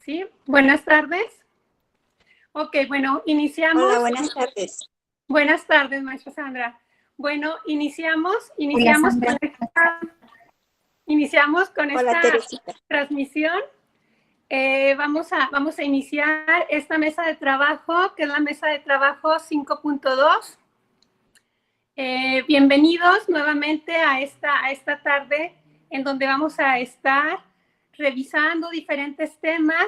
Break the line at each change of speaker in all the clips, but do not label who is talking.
Sí, buenas tardes. Ok, bueno, iniciamos.
Hola, buenas tardes.
Buenas tardes, maestra Sandra. Bueno, iniciamos con
Hola,
esta
Teresita.
transmisión. Vamos a iniciar esta mesa de trabajo, que es la mesa de trabajo 5.2. Bienvenidos nuevamente a esta tarde en donde vamos a estar revisando diferentes temas,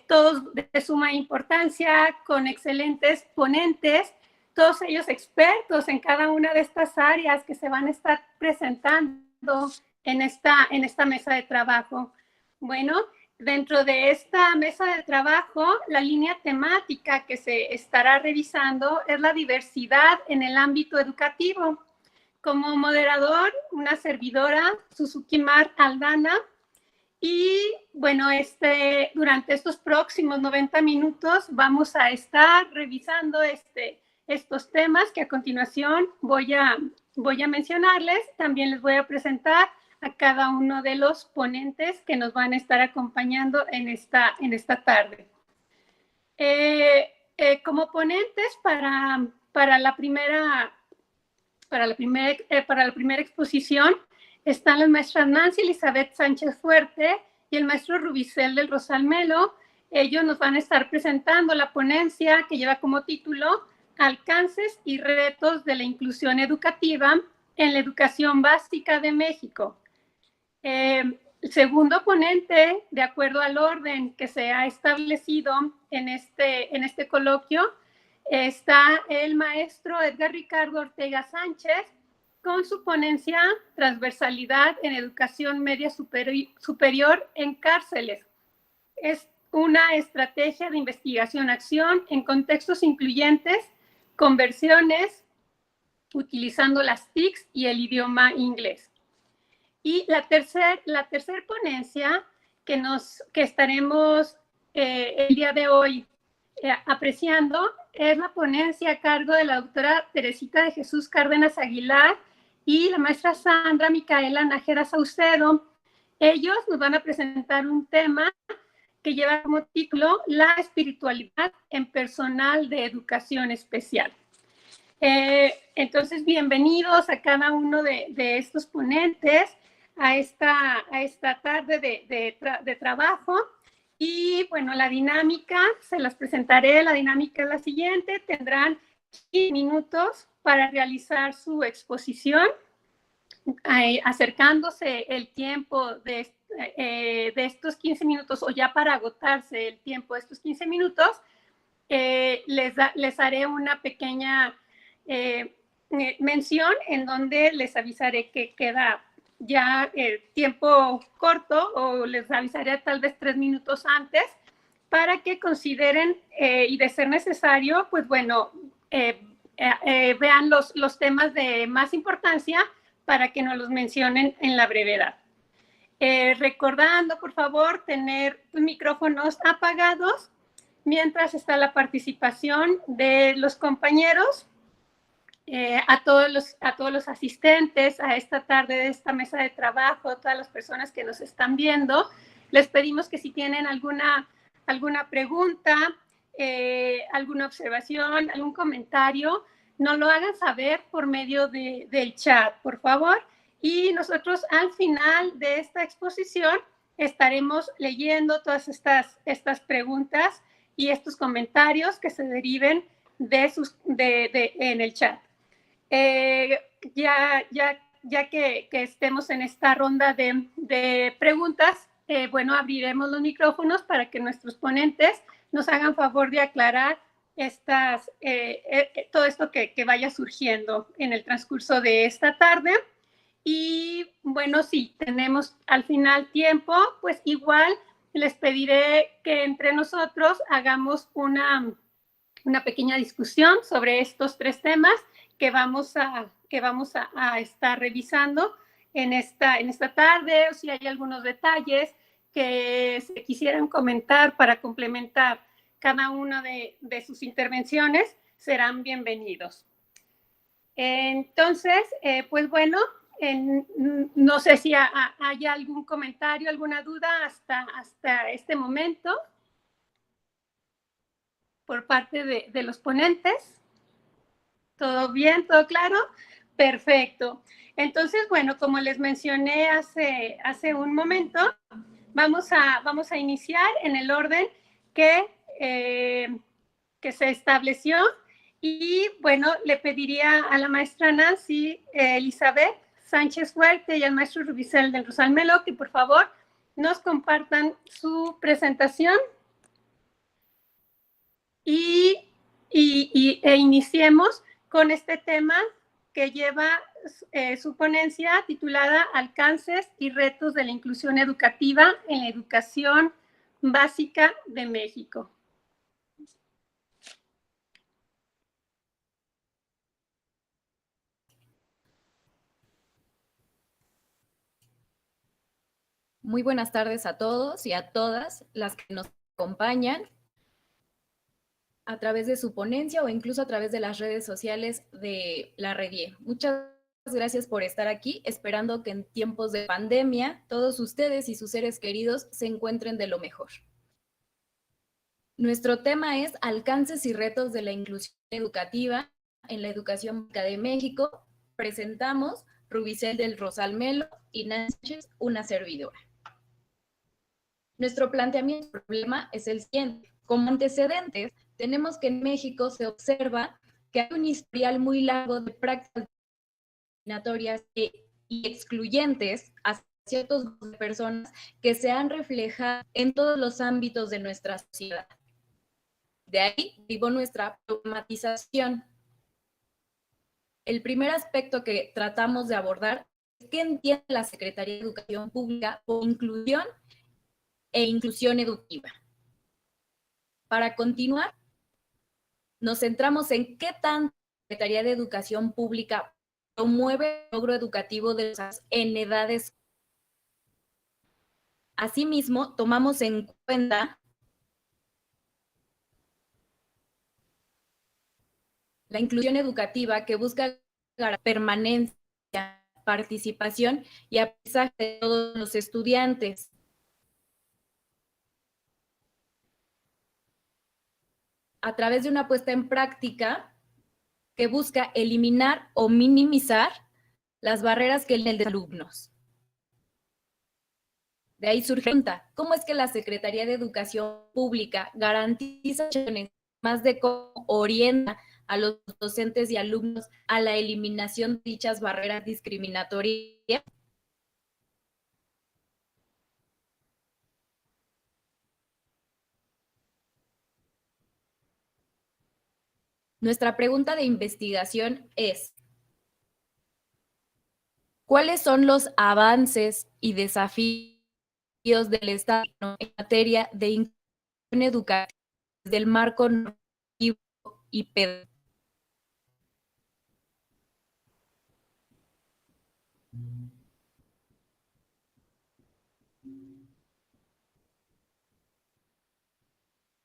todos de suma importancia, con excelentes ponentes, todos ellos expertos en cada una de estas áreas que se van a estar presentando en esta mesa de trabajo. Bueno, dentro de esta mesa de trabajo, la línea temática que se estará revisando es la diversidad en el ámbito educativo. Como moderador, una servidora, Suzuki Mar Aldana. Y bueno, durante estos próximos 90 minutos vamos a estar revisando estos temas que a continuación voy a mencionarles. También les voy a presentar a cada uno de los ponentes que nos van a estar acompañando en esta tarde. Como ponentes para la primera exposición están las maestras Nancy Elizabeth Sánchez Fuerte y el maestro Rubicel del Rosal Melo. Ellos nos van a estar presentando la ponencia que lleva como título Alcances y retos de la inclusión educativa en la educación básica de México. El segundo ponente, de acuerdo al orden que se ha establecido en este coloquio, está el maestro Edgar Ricardo Ortega Sánchez con su ponencia Transversalidad en Educación Media Superior en Cárceles. Es una estrategia de investigación-acción en contextos incluyentes, conversiones, utilizando las TICs y el idioma inglés. Y la tercer ponencia que estaremos el día de hoy apreciando es la ponencia a cargo de la doctora Teresita de Jesús Cárdenas Aguilar y la maestra Sandra Micaela Nájera Saucedo. Ellos nos van a presentar un tema que lleva como título La espiritualidad en personal de educación especial. Entonces, bienvenidos a cada uno de estos ponentes a esta tarde de trabajo. Y bueno, la dinámica, se las presentaré. La dinámica es la siguiente: tendrán 15 minutos para realizar su exposición, acercándose el tiempo de estos 15 minutos o ya para agotarse el tiempo de estos 15 minutos, les haré una pequeña mención en donde les avisaré que queda ya el tiempo corto, o les avisaré tal vez 3 minutos antes para que consideren y de ser necesario, pues bueno, vean los temas de más importancia para que nos los mencionen en la brevedad. Recordando, por favor, tener tus micrófonos apagados mientras está la participación de los compañeros. A todos los asistentes a esta tarde de esta mesa de trabajo, todas las personas que nos están viendo, les pedimos que si tienen alguna pregunta, alguna observación, algún comentario, nos lo hagan saber por medio del chat, por favor. Y nosotros al final de esta exposición estaremos leyendo todas estas preguntas y estos comentarios que se deriven en el chat. Ya que estemos en esta ronda de preguntas, bueno, abriremos los micrófonos para que nuestros ponentes nos hagan favor de aclarar todo esto que vaya surgiendo en el transcurso de esta tarde. Y bueno, si tenemos al final tiempo, pues igual les pediré que entre nosotros hagamos una pequeña discusión sobre estos 3 temas que vamos a estar revisando en esta tarde, o si hay algunos detalles que se quisieran comentar para complementar cada una de sus intervenciones, serán bienvenidos. Entonces, pues bueno, no sé si hay algún comentario, alguna duda hasta este momento por parte de los ponentes. ¿Todo bien? ¿Todo claro? Perfecto. Entonces, bueno, como les mencioné hace un momento, vamos a iniciar en el orden que se estableció. Y bueno, le pediría a la maestra Nancy Elizabeth Sánchez Fuerte y al maestro Rubicel del Rosal Melo que por favor nos compartan su presentación e iniciemos con este tema que lleva su ponencia titulada Alcances y retos de la inclusión educativa en la educación básica de México.
Muy buenas tardes a todos y a todas las que nos acompañan a través de su ponencia o incluso a través de las redes sociales de la Redie. Muchas gracias por estar aquí, esperando que en tiempos de pandemia todos ustedes y sus seres queridos se encuentren de lo mejor. Nuestro tema es alcances y retos de la inclusión educativa en la educación pública de México. Presentamos Rubicel del Rosal Melo y Nancy, una servidora. Nuestro planteamiento del problema es el siguiente. Como antecedentes, tenemos que en México se observa que hay un historial muy largo de prácticas discriminatorias y excluyentes a ciertos grupos de personas que se han reflejado en todos los ámbitos de nuestra sociedad. De ahí derivó nuestra problematización. El primer aspecto que tratamos de abordar es qué entiende la Secretaría de Educación Pública por inclusión e inclusión educativa. Para continuar, nos centramos en qué tanto la Secretaría de Educación Pública promueve el logro educativo de los en edades. Asimismo, tomamos en cuenta la inclusión educativa que busca la permanencia, participación y aprendizaje de todos los estudiantes. A través de una puesta en práctica que busca eliminar o minimizar las barreras que el de alumnos. De ahí surge la pregunta, ¿cómo es que la Secretaría de Educación Pública garantiza más de cómo orienta a los docentes y alumnos a la eliminación de dichas barreras discriminatorias? Nuestra pregunta de investigación es, ¿cuáles son los avances y desafíos del Estado en materia de inclusión educativa del marco normativo y pedagógico?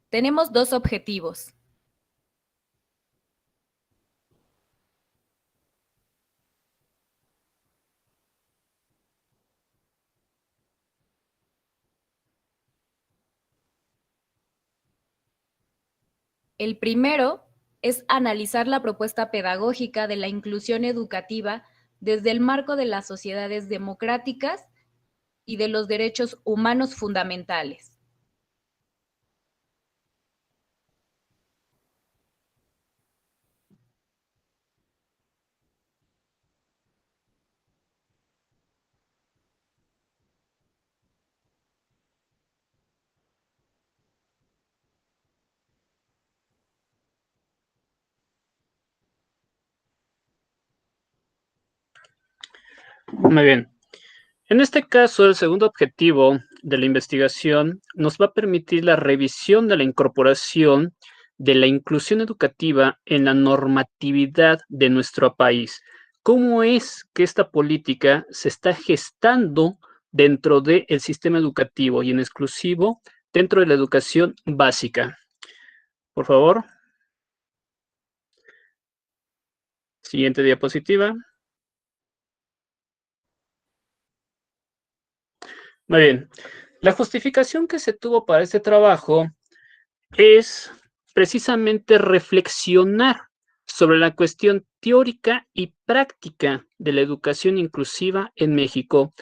Tenemos dos objetivos. El primero es analizar la propuesta pedagógica de la inclusión educativa desde el marco de las sociedades democráticas y de los derechos humanos fundamentales.
Muy bien. En este caso, el segundo objetivo de la investigación nos va a permitir la revisión de la incorporación de la inclusión educativa en la normatividad de nuestro país. ¿Cómo es que esta política se está gestando dentro del sistema educativo y en exclusivo dentro de la educación básica? Por favor. Siguiente diapositiva. Muy bien. La justificación que se tuvo para este trabajo es precisamente reflexionar sobre la cuestión teórica y práctica de la educación inclusiva en México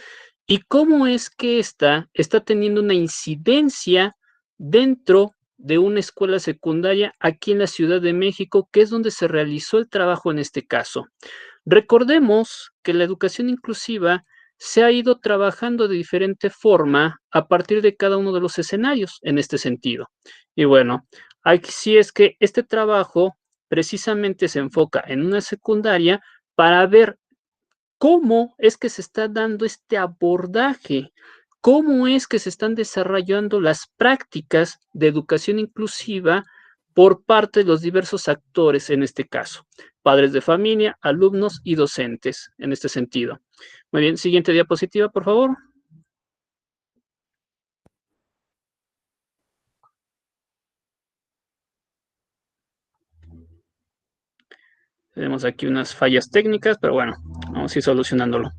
y cómo es que ésta está teniendo una incidencia dentro de una escuela secundaria aquí en la Ciudad de México, que es donde se realizó el trabajo en este caso. Recordemos que la educación inclusiva se ha ido trabajando de diferente forma a partir de cada uno de los escenarios en este sentido. Y bueno, aquí es que este trabajo precisamente se enfoca en una secundaria para ver cómo es que se está dando este abordaje, cómo es que se están desarrollando las prácticas de educación inclusiva por parte de los diversos actores en este caso, padres de familia, alumnos y docentes en este sentido. Muy bien, siguiente diapositiva, por favor. Tenemos aquí unas fallas técnicas, pero bueno, vamos a ir solucionándolo.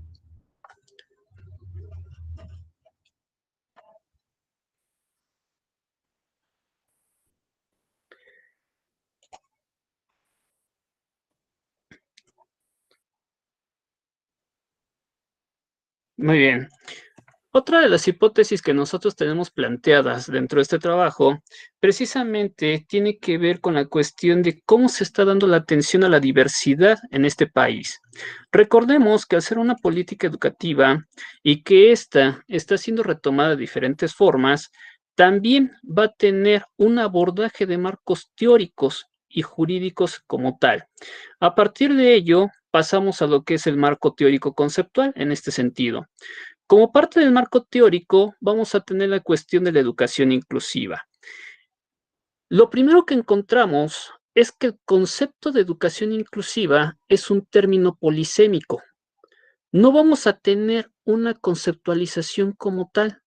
Muy bien. Otra de las hipótesis que nosotros tenemos planteadas dentro de este trabajo precisamente tiene que ver con la cuestión de cómo se está dando la atención a la diversidad en este país. Recordemos que al ser una política educativa y que ésta está siendo retomada de diferentes formas, también va a tener un abordaje de marcos teóricos y jurídicos como tal. A partir de ello, pasamos a lo que es el marco teórico conceptual en este sentido. Como parte del marco teórico, vamos a tener la cuestión de la educación inclusiva. Lo primero que encontramos es que el concepto de educación inclusiva es un término polisémico. No vamos a tener una conceptualización como tal.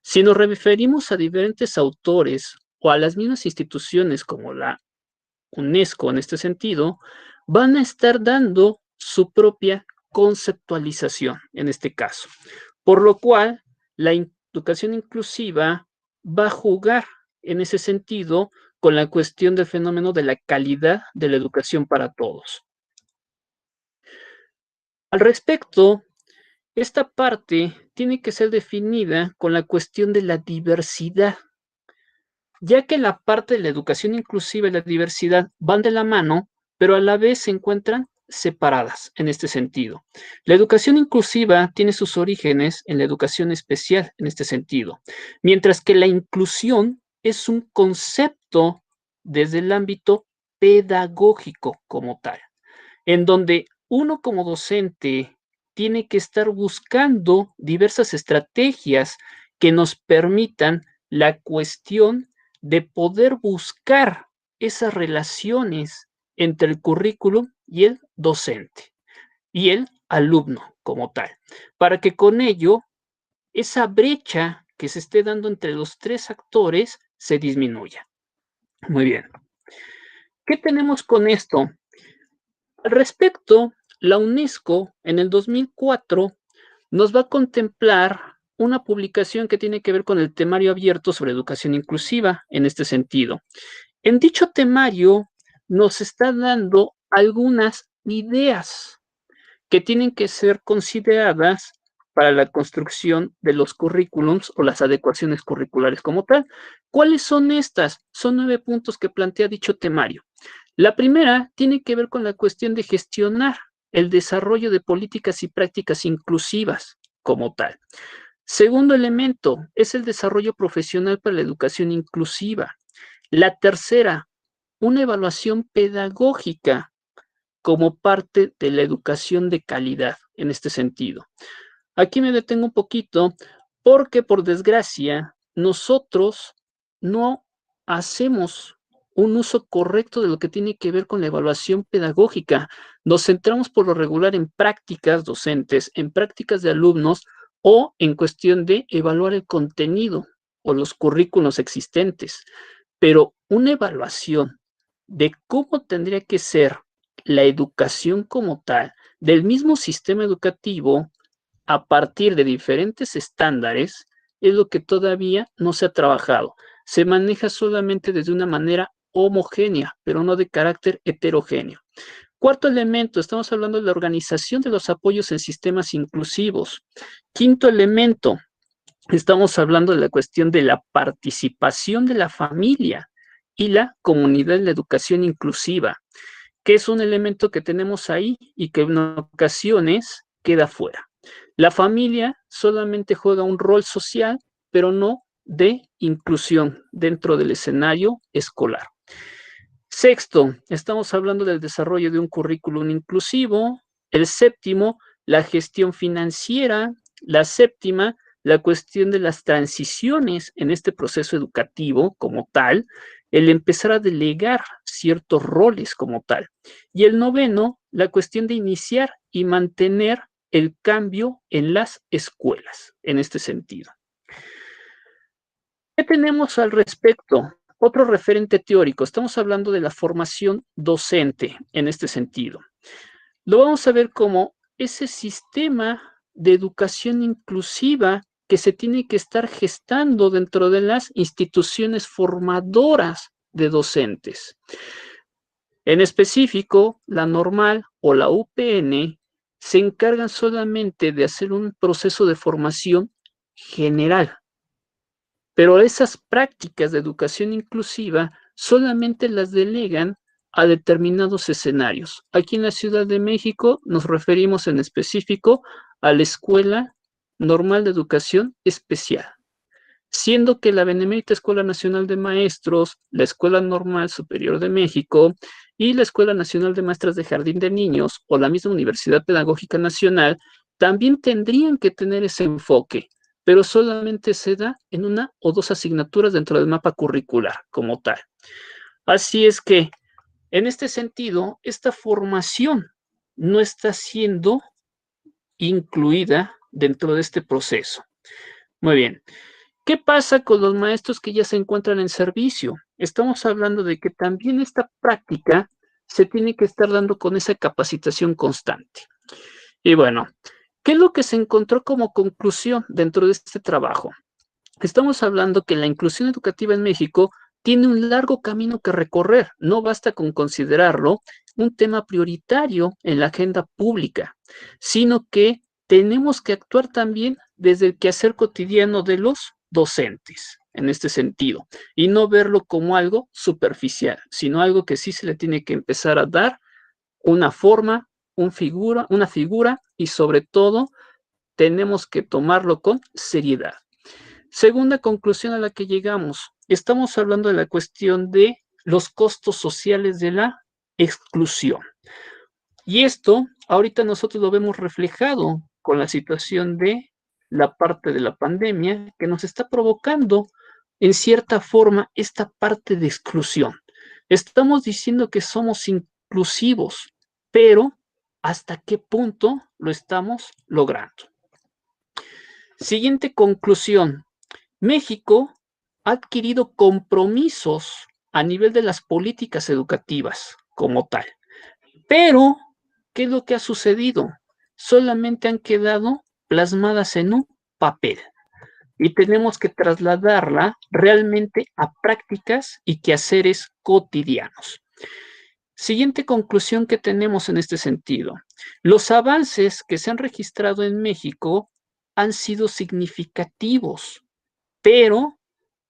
Si nos referimos a diferentes autores o a las mismas instituciones como la UNESCO en este sentido, van a estar dando su propia conceptualización en este caso. Por lo cual, la educación inclusiva va a jugar en ese sentido con la cuestión del fenómeno de la calidad de la educación para todos. Al respecto, esta parte tiene que ser definida con la cuestión de la diversidad, ya que la parte de la educación inclusiva y la diversidad van de la mano, pero a la vez se encuentran separadas en este sentido. La educación inclusiva tiene sus orígenes en la educación especial en este sentido, mientras que la inclusión es un concepto desde el ámbito pedagógico como tal, en donde uno como docente tiene que estar buscando diversas estrategias que nos permitan la cuestión de poder buscar esas relaciones entre el currículum y el docente y el alumno como tal, para que con ello esa brecha que se esté dando entre los tres actores se disminuya. Muy bien. ¿Qué tenemos con esto? Al respecto, la UNESCO en el 2004 nos va a contemplar una publicación que tiene que ver con el temario abierto sobre educación inclusiva en este sentido. En dicho temario nos está dando algunas ideas que tienen que ser consideradas para la construcción de los currículums o las adecuaciones curriculares como tal. ¿Cuáles son estas? Son 9 puntos que plantea dicho temario. La primera tiene que ver con la cuestión de gestionar el desarrollo de políticas y prácticas inclusivas como tal. Segundo elemento es el desarrollo profesional para la educación inclusiva. La tercera, una evaluación pedagógica como parte de la educación de calidad en este sentido. Aquí me detengo un poquito porque por desgracia nosotros no hacemos un uso correcto de lo que tiene que ver con la evaluación pedagógica. Nos centramos por lo regular en prácticas docentes, en prácticas de alumnos o en cuestión de evaluar el contenido o los currículos existentes. Pero una evaluación de cómo tendría que ser la educación como tal, del mismo sistema educativo, a partir de diferentes estándares, es lo que todavía no se ha trabajado. Se maneja solamente desde una manera homogénea, pero no de carácter heterogéneo. Cuarto elemento, estamos hablando de la organización de los apoyos en sistemas inclusivos. Quinto elemento, estamos hablando de la cuestión de la participación de la familia y la comunidad en la educación inclusiva, que es un elemento que tenemos ahí y que en ocasiones queda fuera. La familia solamente juega un rol social, pero no de inclusión dentro del escenario escolar. Sexto, estamos hablando del desarrollo de un currículum inclusivo. El séptimo, la gestión financiera. La séptima, la cuestión de las transiciones en este proceso educativo como tal, el empezar a delegar ciertos roles como tal. Y el noveno, la cuestión de iniciar y mantener el cambio en las escuelas, en este sentido. ¿Qué tenemos al respecto? Otro referente teórico, estamos hablando de la formación docente en este sentido. Lo vamos a ver como ese sistema de educación inclusiva que se tiene que estar gestando dentro de las instituciones formadoras de docentes. En específico, la normal o la UPN se encargan solamente de hacer un proceso de formación general, pero esas prácticas de educación inclusiva solamente las delegan a determinados escenarios. Aquí en la Ciudad de México nos referimos en específico a la Escuela Normal de Educación Especial, siendo que la Benemérita Escuela Nacional de Maestros, la Escuela Normal Superior de México y la Escuela Nacional de Maestras de Jardín de Niños o la misma Universidad Pedagógica Nacional también tendrían que tener ese enfoque, pero solamente se da en una o dos asignaturas dentro del mapa curricular como tal. Así es que, en este sentido, esta formación no está siendo incluida dentro de este proceso. Muy bien. ¿Qué pasa con los maestros que ya se encuentran en servicio? Estamos hablando de que también esta práctica se tiene que estar dando con esa capacitación constante. Y bueno, ¿qué es lo que se encontró como conclusión dentro de este trabajo? Estamos hablando que la inclusión educativa en México tiene un largo camino que recorrer. No basta con considerarlo un tema prioritario en la agenda pública, sino que tenemos que actuar también desde el quehacer cotidiano de los docentes, en este sentido, y no verlo como algo superficial, sino algo que sí se le tiene que empezar a dar una forma, una figura y sobre todo tenemos que tomarlo con seriedad. Segunda conclusión a la que llegamos, estamos hablando de la cuestión de los costos sociales de la exclusión. Y esto ahorita nosotros lo vemos reflejado con la situación de la parte de la pandemia que nos está provocando en cierta forma esta parte de exclusión. Estamos diciendo que somos inclusivos, pero ¿hasta qué punto lo estamos logrando? Siguiente conclusión. México ha adquirido compromisos a nivel de las políticas educativas como tal. Pero, ¿qué es lo que ha sucedido? Solamente han quedado plasmadas en un papel y tenemos que trasladarla realmente a prácticas y quehaceres cotidianos. Siguiente conclusión que tenemos en este sentido. Los avances que se han registrado en México han sido significativos, pero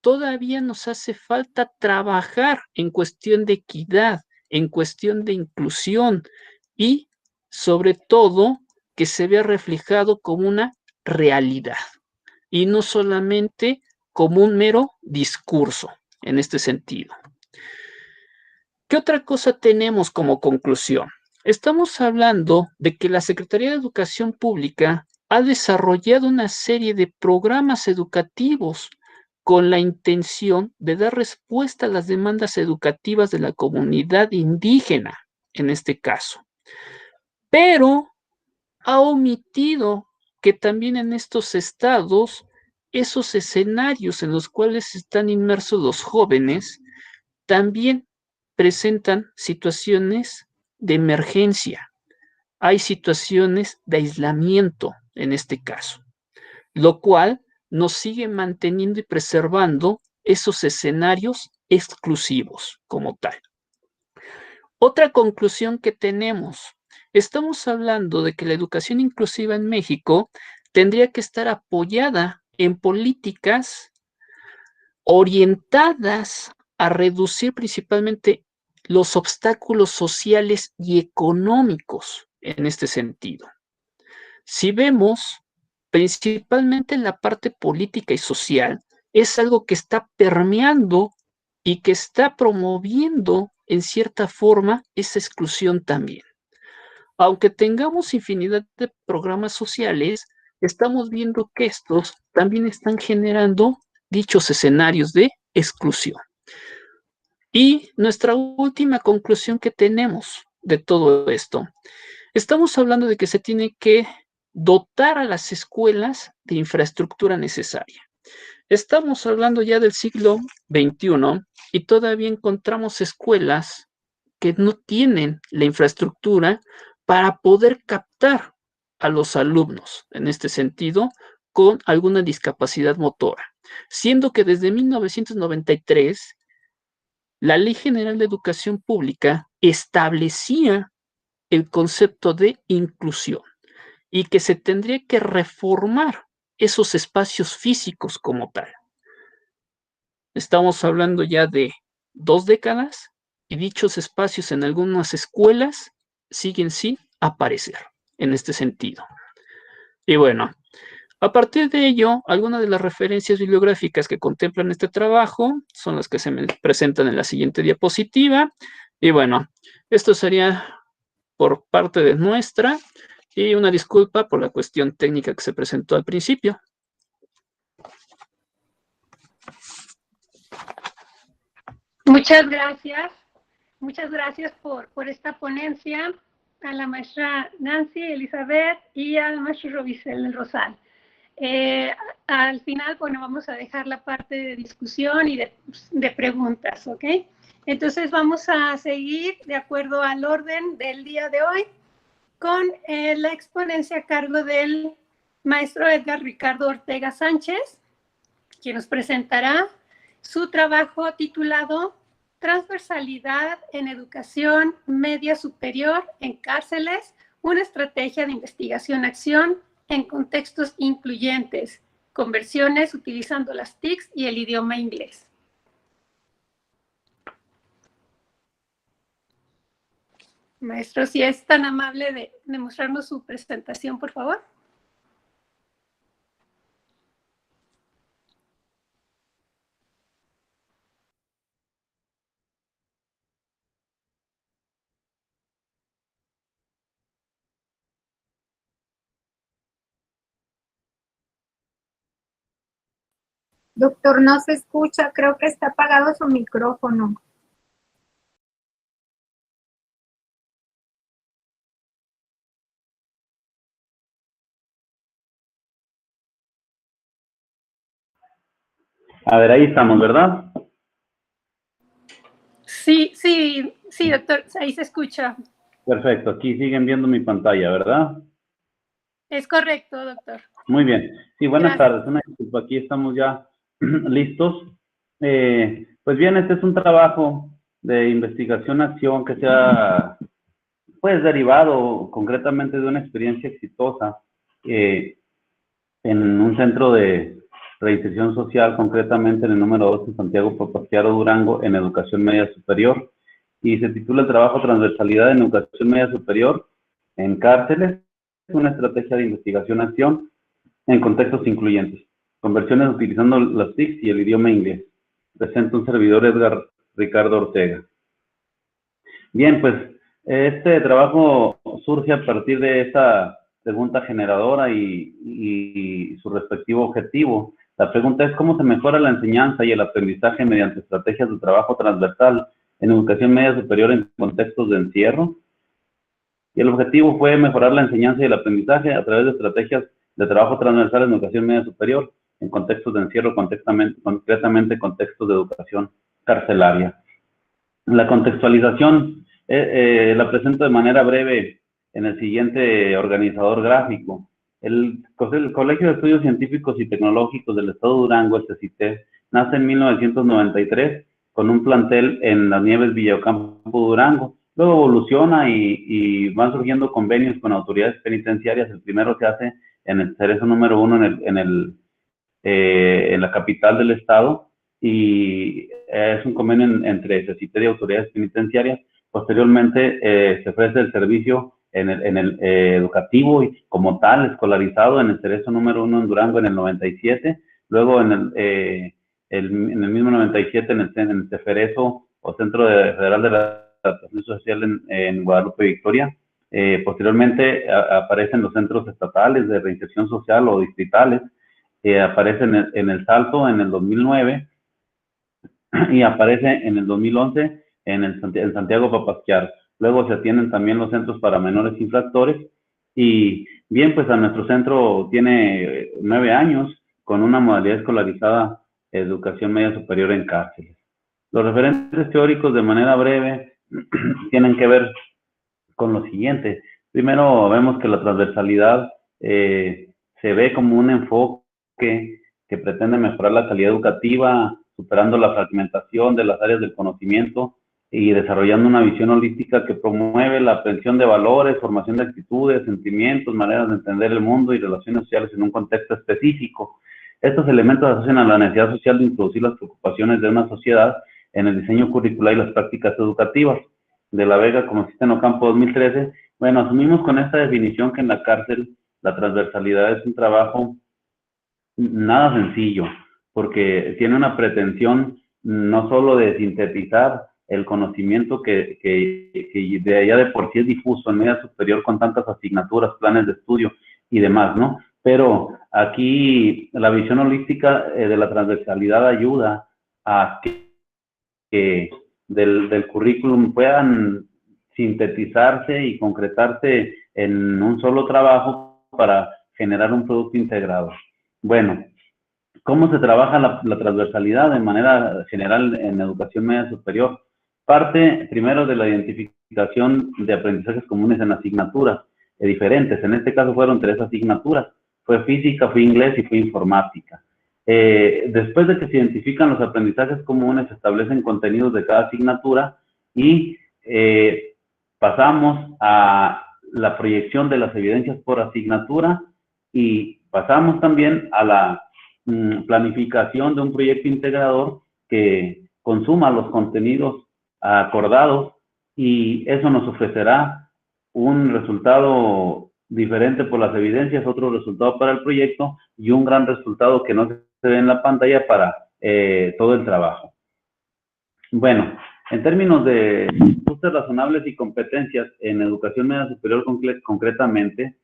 todavía nos hace falta trabajar en cuestión de equidad, en cuestión de inclusión y sobre todo que se vea reflejado como una realidad y no solamente como un mero discurso en este sentido. ¿Qué otra cosa tenemos como conclusión? Estamos hablando de que la Secretaría de Educación Pública ha desarrollado una serie de programas educativos con la intención de dar respuesta a las demandas educativas de la comunidad indígena, en este caso. Pero ha omitido que también en estos estados, esos escenarios en los cuales están inmersos los jóvenes, también presentan situaciones de emergencia. Hay situaciones de aislamiento en este caso, lo cual nos sigue manteniendo y preservando esos escenarios exclusivos como tal. Otra conclusión que tenemos, estamos hablando de que la educación inclusiva en México tendría que estar apoyada en políticas orientadas a reducir principalmente los obstáculos sociales y económicos en este sentido. Si vemos, principalmente en la parte política y social, es algo que está permeando y que está promoviendo en cierta forma esa exclusión también. Aunque tengamos infinidad de programas sociales, estamos viendo que estos también están generando dichos escenarios de exclusión. Y nuestra última conclusión que tenemos de todo esto, estamos hablando de que se tiene que dotar a las escuelas de infraestructura necesaria. Estamos hablando ya del siglo XXI y todavía encontramos escuelas que no tienen la infraestructura para poder captar a los alumnos, en este sentido, con alguna discapacidad motora. Siendo que desde 1993, la Ley General de Educación Pública establecía el concepto de inclusión y que se tendría que reformar esos espacios físicos como tal. Estamos hablando ya de 2 décadas y dichos espacios en algunas escuelas siguen sin aparecer en este sentido. Y bueno, a partir de ello, algunas de las referencias bibliográficas que contemplan este trabajo son las que se me presentan en la siguiente diapositiva. Y bueno, esto sería por parte de nuestra, y una disculpa por la cuestión técnica que se presentó al principio.
Muchas gracias por esta ponencia a la maestra Nancy Elizabeth y al maestro Rubicel del Rosal. Al final, bueno, vamos a dejar la parte de discusión y de preguntas, ¿ok? Entonces vamos a seguir de acuerdo al orden del día de hoy con la exponencia a cargo del maestro Edgar Ricardo Ortega Sánchez, quien nos presentará su trabajo titulado Transversalidad en Educación Media Superior en Cárceles, una estrategia de investigación-acción en contextos incluyentes, conversiones utilizando las TICs y el idioma inglés. Maestro, si es tan amable de mostrarnos su presentación, por favor.
Doctor, no se escucha, creo que está apagado su micrófono.
A ver, ahí estamos, ¿verdad?
Sí, doctor, ahí se escucha.
Perfecto, aquí siguen viendo mi pantalla, ¿verdad?
Es correcto, doctor.
Muy bien. Sí, buenas
Gracias.
tardes. Una disculpa, aquí estamos ya listos. Pues bien, este es un trabajo de investigación-acción que se ha pues derivado concretamente de una experiencia exitosa en un centro de reinserción social, concretamente en el número 2 en Santiago Papasquiaro, Durango, en educación media superior. Y se titula el trabajo Transversalidad en Educación Media Superior en Cárceles, una estrategia de investigación-acción en contextos incluyentes. Conversiones utilizando las TICs y el idioma inglés. Presenta un servidor, Edgar Ricardo Ortega. Bien, pues este trabajo surge a partir de esta pregunta generadora y su respectivo objetivo. La pregunta es: ¿cómo se mejora la enseñanza y el aprendizaje mediante estrategias de trabajo transversal en educación media superior en contextos de encierro? Y el objetivo fue mejorar la enseñanza y el aprendizaje a través de estrategias de trabajo transversal en educación media superior en contextos de encierro, concretamente contextos de educación carcelaria. La contextualización la presento de manera breve en el siguiente organizador gráfico. El Colegio de Estudios Científicos y Tecnológicos del Estado de Durango, el CECITES, nace en 1993 con un plantel en Las Nieves, Villocampo, Durango. Luego evoluciona y van surgiendo convenios con autoridades penitenciarias. El primero se hace en el Cerezo número 1 en la capital del estado, y es un convenio entre CECITES y autoridades penitenciarias. Posteriormente se ofrece el servicio en el educativo y como tal, escolarizado en el Cerezo número 1 en Durango en el 97, luego en el mismo 97 en el CEFERESO o Centro Federal de Adaptación Social en Guadalupe, Victoria. Posteriormente aparecen los centros estatales de reinserción social o distritales, aparece en el Salto en el 2009 y aparece en el 2011 en Santiago Papasquiaro. Luego se atienden también los centros para menores infractores. Y bien, pues a nuestro centro tiene 9 años con una modalidad escolarizada educación media superior en cárceles. Los referentes teóricos, de manera breve, tienen que ver con lo siguiente. Primero, vemos que la transversalidad se ve como un enfoque que pretende mejorar la calidad educativa, superando la fragmentación de las áreas del conocimiento y desarrollando una visión holística que promueve la aprehensión de valores, formación de actitudes, sentimientos, maneras de entender el mundo y relaciones sociales en un contexto específico. Estos elementos asocian a la necesidad social de introducir las preocupaciones de una sociedad en el diseño curricular y las prácticas educativas. De la Vega, como existe en Ocampo 2013, bueno, asumimos con esta definición que en la cárcel la transversalidad es un trabajo nada sencillo, porque tiene una pretensión no solo de sintetizar el conocimiento que de allá de por sí es difuso en media superior con tantas asignaturas, planes de estudio y demás, ¿no? Pero aquí la visión holística de la transversalidad ayuda a que del currículum puedan sintetizarse y concretarse en un solo trabajo para generar un producto integrado. Bueno, ¿cómo se trabaja la transversalidad de manera general en educación media superior? Parte primero de la identificación de aprendizajes comunes en asignaturas diferentes. En este caso fueron 3 asignaturas. Fue física, fue inglés y fue informática. Después de que se identifican los aprendizajes comunes, se establecen contenidos de cada asignatura y pasamos a la proyección de las evidencias por asignatura y pasamos también a la planificación de un proyecto integrador que consuma los contenidos acordados, y eso nos ofrecerá un resultado diferente por las evidencias, otro resultado para el proyecto y un gran resultado que no se ve en la pantalla para todo el trabajo. Bueno, en términos de ajustes razonables y competencias en educación media superior concretamente,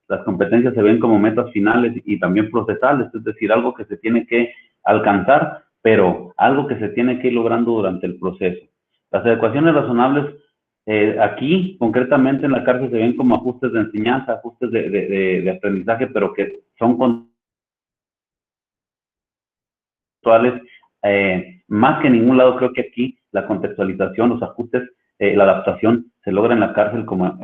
las competencias se ven como metas finales y también procesales, es decir, algo que se tiene que alcanzar, pero algo que se tiene que ir logrando durante el proceso. Las adecuaciones razonables, aquí, concretamente en la cárcel, se ven como ajustes de enseñanza, ajustes de aprendizaje, pero que son contextuales. Más que en ningún lado, creo que aquí la contextualización, los ajustes, la adaptación se logra en la cárcel como...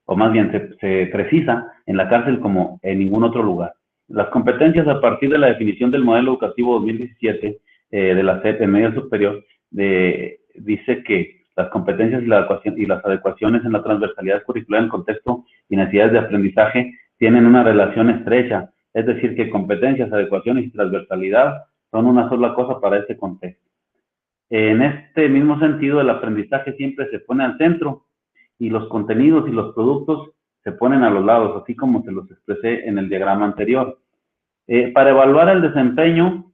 o más bien se precisa en la cárcel como en ningún otro lugar. Las competencias, a partir de la definición del modelo educativo 2017 de la SEP en media superior, dice que las competencias y las adecuaciones en la transversalidad curricular en contexto y necesidades de aprendizaje tienen una relación estrecha, es decir, que competencias, adecuaciones y transversalidad son una sola cosa para este contexto. En este mismo sentido, el aprendizaje siempre se pone al centro, y los contenidos y los productos se ponen a los lados, así como se los expresé en el diagrama anterior. Para evaluar el desempeño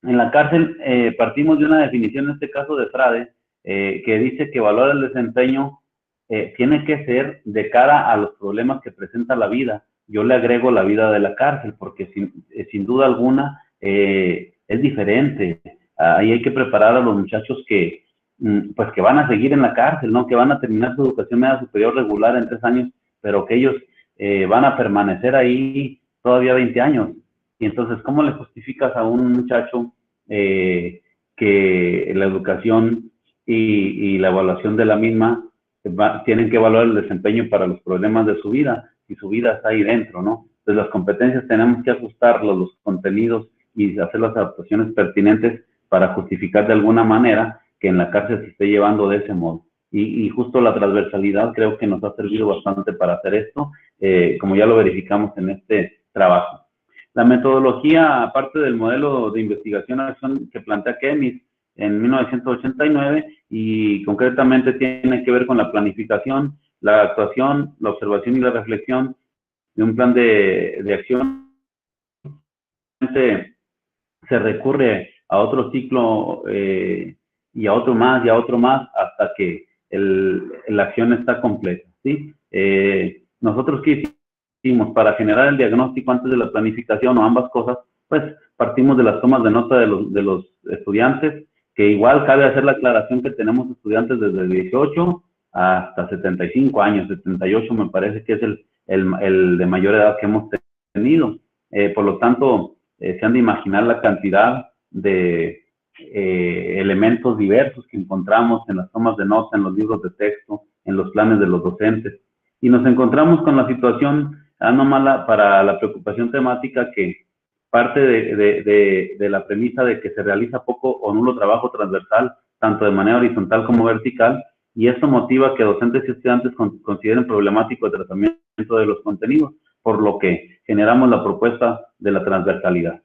en la cárcel, partimos de una definición, en este caso de Frade, que dice que evaluar el desempeño tiene que ser de cara a los problemas que presenta la vida. Yo le agrego la vida de la cárcel, porque sin duda alguna es diferente. Ahí hay que preparar a los muchachos que van a seguir en la cárcel, ¿no? Que van a terminar su educación media superior regular en 3 años, pero que ellos van a permanecer ahí todavía 20 años. Y entonces, ¿cómo le justificas a un muchacho que la educación y la evaluación de la misma tienen que evaluar el desempeño para los problemas de su vida, y su vida está ahí dentro, ¿no? Entonces, las competencias tenemos que ajustarlos, los contenidos, y hacer las adaptaciones pertinentes para justificar de alguna manera que en la cárcel se esté llevando de ese modo. Y justo la transversalidad creo que nos ha servido bastante para hacer esto, como ya lo verificamos en este trabajo. La metodología, aparte del modelo de investigación-acción que plantea Kemis en 1989, y concretamente tiene que ver con la planificación, la actuación, la observación y la reflexión de un plan de acción. Se recurre a otro ciclo y a otro más y a otro más hasta que la acción está completa, ¿sí? Nosotros, ¿qué hicimos? Para generar el diagnóstico antes de la planificación o ambas cosas, pues partimos de las tomas de nota de los estudiantes, que igual cabe hacer la aclaración que tenemos estudiantes desde 18 hasta 75 años, 78 me parece que es el de mayor edad que hemos tenido. Por lo tanto, se han de imaginar la cantidad de elementos diversos que encontramos en las tomas de nota, en los libros de texto, en los planes de los docentes. Y nos encontramos con la situación anómala para la preocupación temática, que parte de la premisa de que se realiza poco o nulo trabajo transversal, tanto de manera horizontal como vertical, y esto motiva que docentes y estudiantes consideren problemático el tratamiento de los contenidos, por lo que generamos la propuesta de la transversalidad.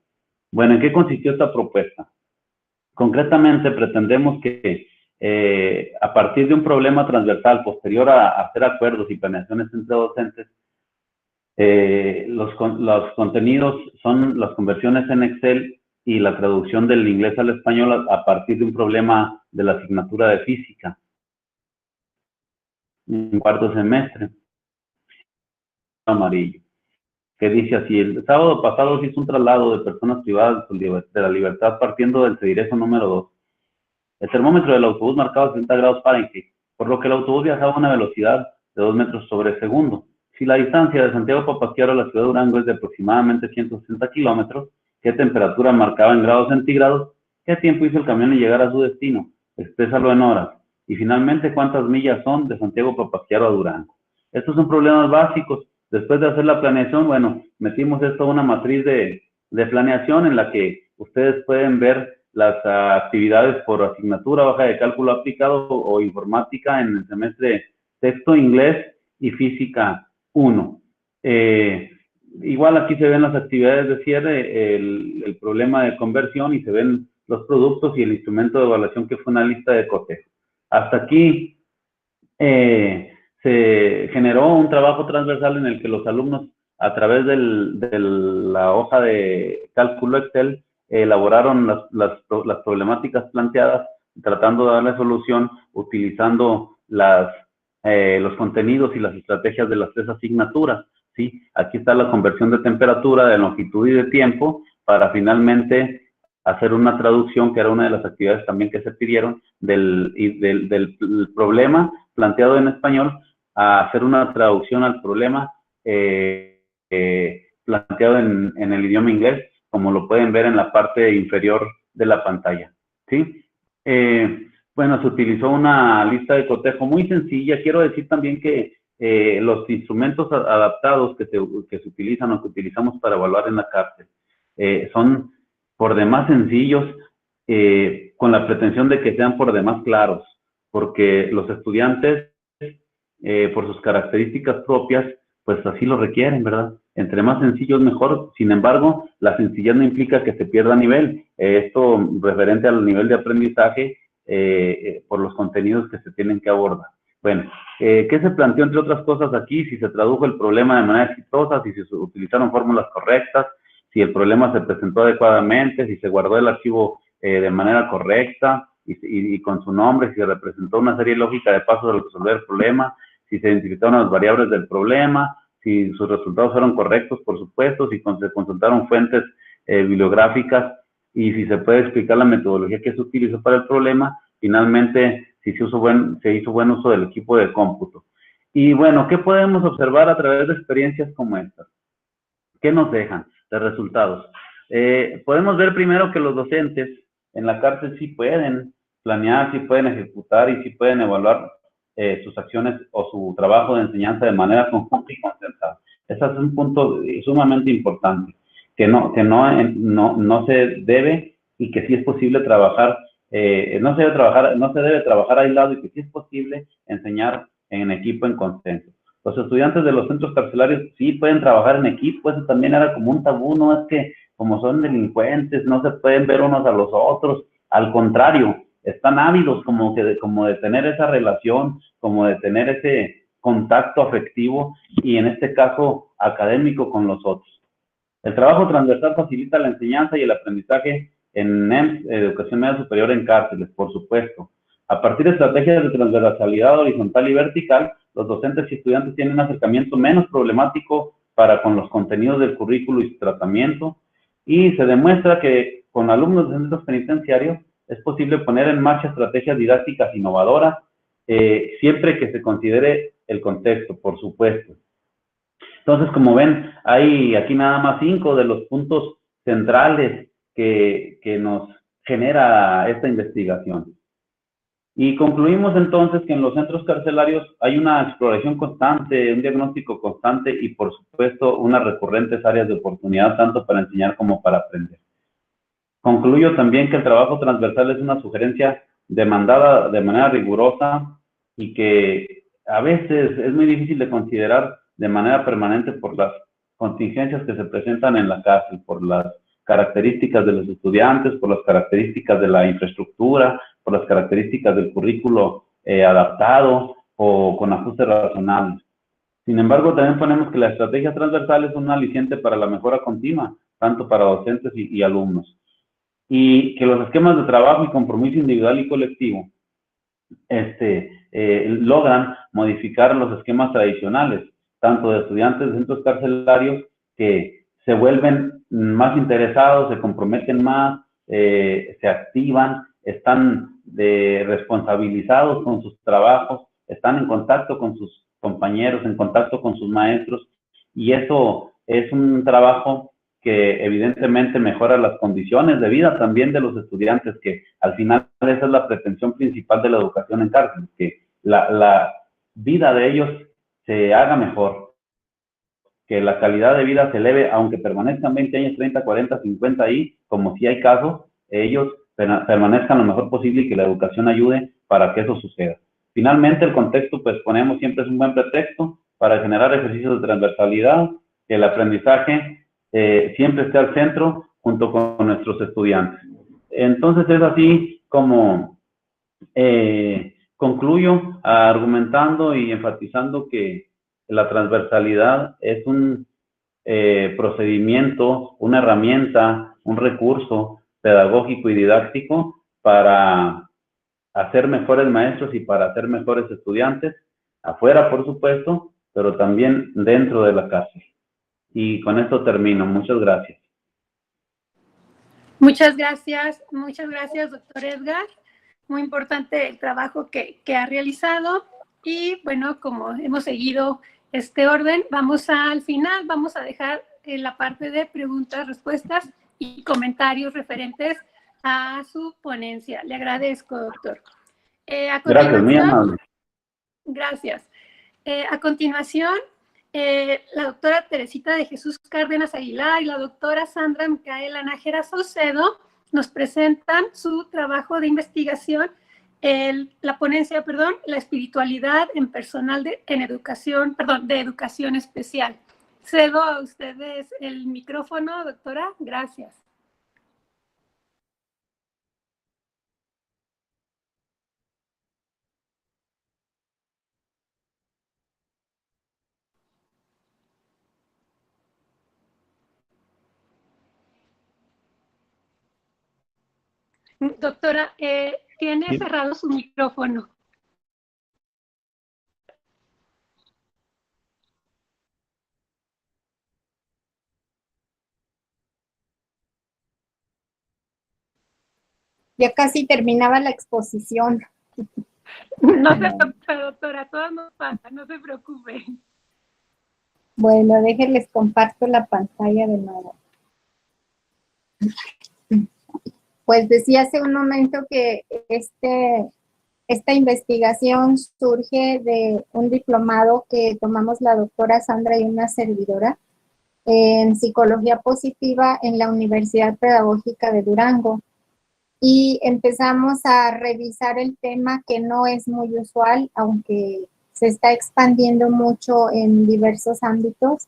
Bueno, ¿en qué consistió esta propuesta? Concretamente, pretendemos que a partir de un problema transversal posterior a hacer acuerdos y planeaciones entre docentes, los contenidos son las conversiones en Excel y la traducción del inglés al español a partir de un problema de la asignatura de física en cuarto semestre. Amarillo, que dice así: el sábado pasado se hizo un traslado de personas privadas de la libertad partiendo del Cedireso número 2. El termómetro del autobús marcaba 60 grados Fahrenheit, por lo que el autobús viajaba a una velocidad de 2 metros sobre segundo. Si la distancia de Santiago Papasquiaro a la ciudad de Durango es de aproximadamente 160 kilómetros, ¿qué temperatura marcaba en grados centígrados? ¿Qué tiempo hizo el camión en llegar a su destino? Exprésalo en horas. Y finalmente, ¿cuántas millas son de Santiago Papasquiaro a Durango? Estos son problemas básicos. Después de hacer la planeación, bueno, metimos esto a una matriz de planeación en la que ustedes pueden ver las actividades por asignatura, hoja de cálculo aplicado o informática en el semestre texto, inglés y física 1. Igual aquí se ven las actividades de cierre, el problema de conversión, y se ven los productos y el instrumento de evaluación, que fue una lista de cotejo. Hasta aquí se generó un trabajo transversal en el que los alumnos, a través de la hoja de cálculo Excel, elaboraron las problemáticas planteadas, tratando de darle solución utilizando los contenidos y las estrategias de las 3 asignaturas, ¿sí? Aquí está la conversión de temperatura, de longitud y de tiempo, para finalmente hacer una traducción, que era una de las actividades también que se pidieron, del problema planteado en español, a hacer una traducción al problema planteado en el idioma inglés, como lo pueden ver en la parte inferior de la pantalla, ¿sí? Bueno, se utilizó una lista de cotejo muy sencilla. Quiero decir también que los instrumentos adaptados que se utilizan o que utilizamos para evaluar en la cárcel son por demás sencillos, con la pretensión de que sean por demás claros, porque los estudiantes, por sus características propias, pues así lo requieren, ¿verdad? Entre más sencillo es mejor. Sin embargo, la sencillez no implica que se pierda nivel. Esto referente al nivel de aprendizaje por los contenidos que se tienen que abordar. Bueno, ¿qué se planteó entre otras cosas aquí? Si se tradujo el problema de manera exitosa, si se utilizaron fórmulas correctas, si el problema se presentó adecuadamente, si se guardó el archivo de manera correcta y con su nombre, si representó una serie lógica de pasos de resolver el problema, si se identificaron las variables del problema, si sus resultados fueron correctos, por supuesto, si se consultaron fuentes bibliográficas y si se puede explicar la metodología que se utilizó para el problema. Finalmente, si se hizo buen uso del equipo de cómputo. Y bueno, ¿qué podemos observar a través de experiencias como estas? ¿Qué nos dejan de resultados? Podemos ver primero que los docentes en la cárcel sí pueden planear, sí pueden ejecutar y sí pueden evaluar sus acciones o su trabajo de enseñanza de manera conjunta y concertada. Ese es un punto sumamente importante, que no se debe y que sí es posible trabajar, no se debe trabajar aislado y que sí es posible enseñar en equipo, en consenso. Los estudiantes de los centros carcelarios sí pueden trabajar en equipo, eso también era como un tabú, no es que como son delincuentes no se pueden ver unos a los otros, al contrario, están ávidos como de tener esa relación, como de tener ese contacto afectivo y en este caso académico con los otros. El trabajo transversal facilita la enseñanza y el aprendizaje en NEMS, educación media superior en cárceles, por supuesto. A partir de estrategias de transversalidad horizontal y vertical, los docentes y estudiantes tienen un acercamiento menos problemático para con los contenidos del currículo y su tratamiento, y se demuestra que con alumnos de centros penitenciarios es posible poner en marcha estrategias didácticas innovadoras, siempre que se considere el contexto, por supuesto. Entonces, como ven, hay aquí nada más 5 de los puntos centrales que nos genera esta investigación. Y concluimos entonces que en los centros carcelarios hay una exploración constante, un diagnóstico constante y, por supuesto, unas recurrentes áreas de oportunidad tanto para enseñar como para aprender. Concluyo también que el trabajo transversal es una sugerencia demandada de manera rigurosa y que a veces es muy difícil de considerar de manera permanente por las contingencias que se presentan en la cárcel, por las características de los estudiantes, por las características de la infraestructura, por las características del currículo adaptado o con ajustes razonables. Sin embargo, también ponemos que la estrategia transversal es un aliciente para la mejora continua, tanto para docentes y alumnos. Y que los esquemas de trabajo y compromiso individual y colectivo logran modificar los esquemas tradicionales, tanto de estudiantes de centros carcelarios que se vuelven más interesados, se comprometen más, se activan, están responsabilizados con sus trabajos, están en contacto con sus compañeros, en contacto con sus maestros, y eso es un trabajo que evidentemente mejora las condiciones de vida también de los estudiantes, que al final esa es la pretensión principal de la educación en cárcel, que la vida de ellos se haga mejor, que la calidad de vida se eleve, aunque permanezcan 20 años, 30, 40, 50 ahí, como si hay casos, ellos permanezcan lo mejor posible y que la educación ayude para que eso suceda. Finalmente, el contexto, pues ponemos siempre es un buen pretexto para generar ejercicios de transversalidad, que el aprendizaje siempre esté al centro junto con nuestros estudiantes. Entonces es así como concluyo argumentando y enfatizando que la transversalidad es un procedimiento, una herramienta, un recurso pedagógico y didáctico para hacer mejores maestros y para hacer mejores estudiantes, afuera por supuesto, pero también dentro de la cárcel. Y con esto termino. Muchas gracias.
Muchas gracias, doctor Edgar. Muy importante el trabajo que ha realizado. Y bueno, como hemos seguido este orden, al final vamos a dejar la parte de preguntas, respuestas y comentarios referentes a su ponencia. Le agradezco, doctor.
Gracias, muy amable.
Gracias. A continuación, la doctora Teresita de Jesús Cárdenas Aguilar y la doctora Sandra Micaela Nájera Saucedo nos presentan su trabajo de investigación, la ponencia, la espiritualidad en personal de educación especial. Cedo a ustedes el micrófono, doctora. Gracias. Doctora, tiene cerrado su micrófono.
Ya casi terminaba la exposición.
No se preocupe, doctora, todo nos pasa, no se preocupe.
Bueno, déjenles comparto la pantalla de nuevo. Pues decía hace un momento que esta investigación surge de un diplomado que tomamos la doctora Sandra y una servidora en psicología positiva en la Universidad Pedagógica de Durango. Y empezamos a revisar el tema, que no es muy usual, aunque se está expandiendo mucho en diversos ámbitos.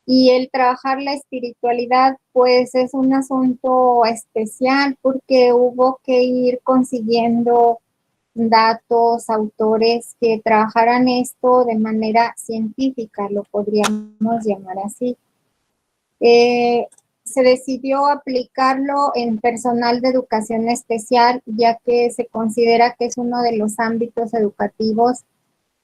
Y el trabajar la espiritualidad, pues es un asunto especial porque hubo que ir consiguiendo datos, autores que trabajaran esto de manera científica, lo podríamos llamar así. Se decidió aplicarlo en personal de educación especial, ya que se considera que es uno de los ámbitos educativos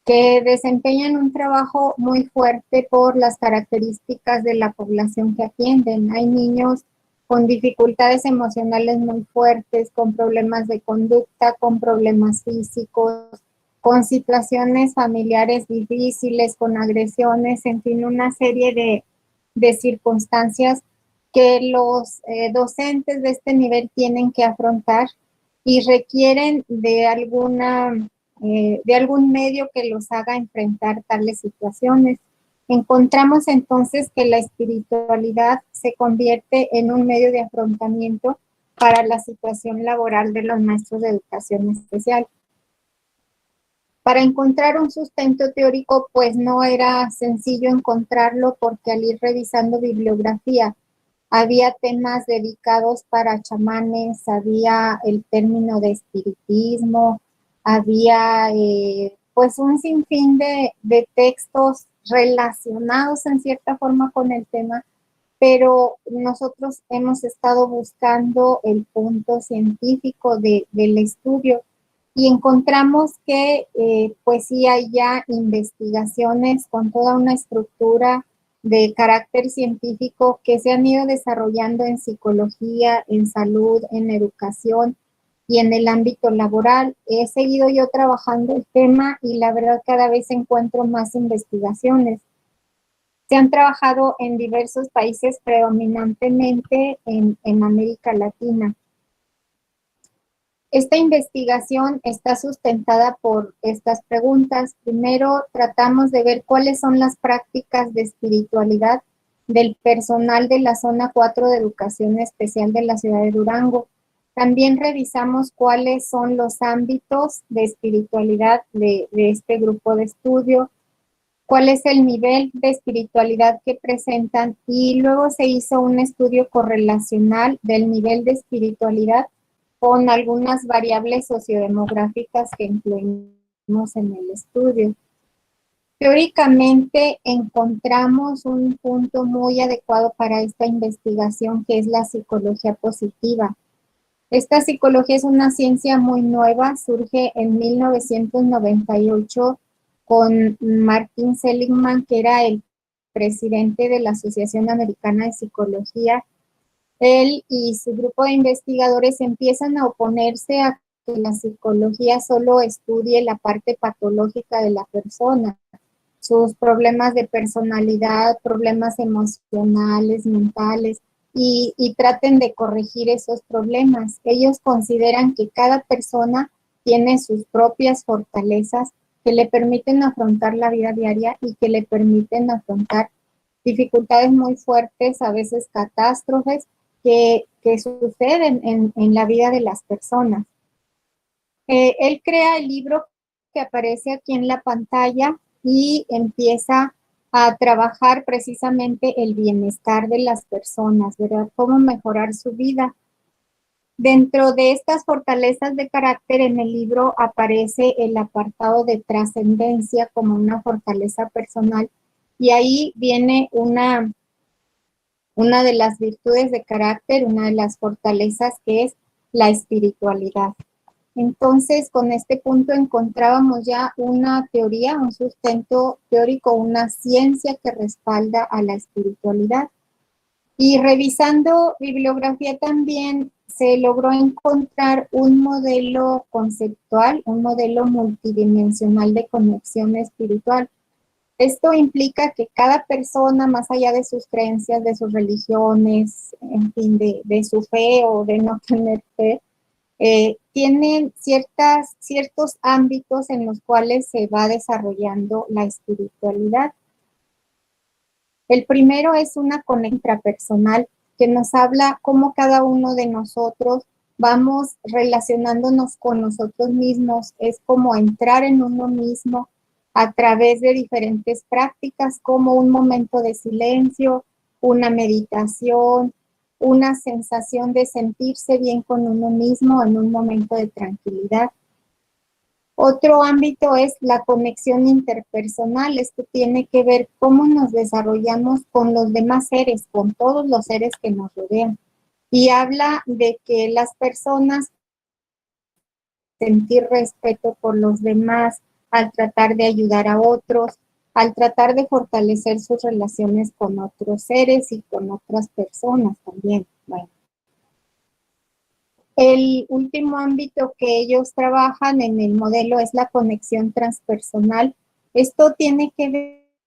que desempeñan un trabajo muy fuerte por las características de la población que atienden. Hay niños con dificultades emocionales muy fuertes, con problemas de conducta, con problemas físicos, con situaciones familiares difíciles, con agresiones, en fin, una serie de circunstancias que los docentes de este nivel tienen que afrontar y requieren de algún medio que los haga enfrentar tales situaciones. Encontramos entonces que la espiritualidad se convierte en un medio de afrontamiento para la situación laboral de los maestros de educación especial. Para encontrar un sustento teórico, pues no era sencillo encontrarlo, porque al ir revisando bibliografía, había temas dedicados para chamanes, había el término de espiritismo, había pues un sinfín de textos relacionados en cierta forma con el tema, pero nosotros hemos estado buscando el punto científico del estudio y encontramos que pues sí hay ya investigaciones con toda una estructura de carácter científico que se han ido desarrollando en psicología, en salud, en educación y en el ámbito laboral. He seguido yo trabajando el tema y la verdad cada vez encuentro más investigaciones. Se han trabajado en diversos países, predominantemente en América Latina. Esta investigación está sustentada por estas preguntas. Primero, tratamos de ver cuáles son las prácticas de espiritualidad del personal de la Zona 4 de Educación Especial de la ciudad de Durango. También revisamos cuáles son los ámbitos de espiritualidad de este grupo de estudio, cuál es el nivel de espiritualidad que presentan, y luego se hizo un estudio correlacional del nivel de espiritualidad con algunas variables sociodemográficas que incluimos en el estudio. Teóricamente encontramos un punto muy adecuado para esta investigación, que es la psicología positiva. Esta psicología es una ciencia muy nueva, surge en 1998 con Martin Seligman, que era el presidente de la Asociación Americana de Psicología. Él y su grupo de investigadores empiezan a oponerse a que la psicología solo estudie la parte patológica de la persona, sus problemas de personalidad, problemas emocionales, mentales, y traten de corregir esos problemas. Ellos consideran que cada persona tiene sus propias fortalezas que le permiten afrontar la vida diaria y que le permiten afrontar dificultades muy fuertes, a veces catástrofes, que suceden en la vida de las personas. Él crea el libro que aparece aquí en la pantalla y empieza a trabajar precisamente el bienestar de las personas, ¿verdad? Cómo mejorar su vida. Dentro de estas fortalezas de carácter, en el libro aparece el apartado de trascendencia como una fortaleza personal, y ahí viene una de las virtudes de carácter, una de las fortalezas, que es la espiritualidad. Entonces, con este punto encontrábamos ya una teoría, un sustento teórico, una ciencia que respalda a la espiritualidad. Y revisando bibliografía también se logró encontrar un modelo conceptual, un modelo multidimensional de conexión espiritual. Esto implica que cada persona, más allá de sus creencias, de sus religiones, en fin, de su fe o de no tener fe, tienen ciertos ámbitos en los cuales se va desarrollando la espiritualidad. El primero es una conexión intrapersonal que nos habla cómo cada uno de nosotros vamos relacionándonos con nosotros mismos. Es como entrar en uno mismo a través de diferentes prácticas, como un momento de silencio, una meditación, una sensación de sentirse bien con uno mismo en un momento de tranquilidad. Otro ámbito es la conexión interpersonal. Esto tiene que ver cómo nos desarrollamos con los demás seres, con todos los seres que nos rodean. Y habla de que las personas sentir respeto por los demás, al tratar de ayudar a otros, al tratar de fortalecer sus relaciones con otros seres y con otras personas también. Bueno. El último ámbito que ellos trabajan en el modelo es la conexión transpersonal. Esto tiene que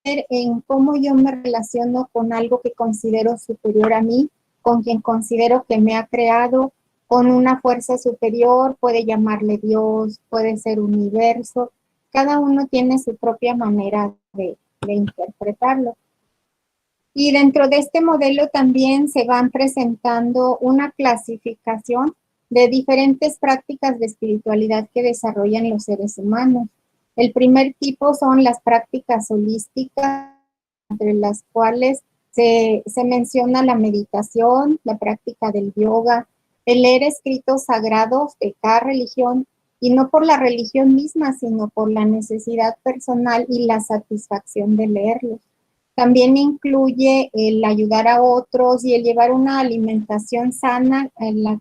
ver en cómo yo me relaciono con algo que considero superior a mí, con quien considero que me ha creado, con una fuerza superior, puede llamarle Dios, puede ser universo. Cada uno tiene su propia manera de interpretarlo. Y dentro de este modelo también se van presentando una clasificación de diferentes prácticas de espiritualidad que desarrollan los seres humanos. El primer tipo son las prácticas holísticas, entre las cuales se menciona la meditación, la práctica del yoga, el leer escritos sagrados de cada religión, y no por la religión misma, sino por la necesidad personal y la satisfacción de leerlos. También incluye el ayudar a otros y el llevar una alimentación sana en la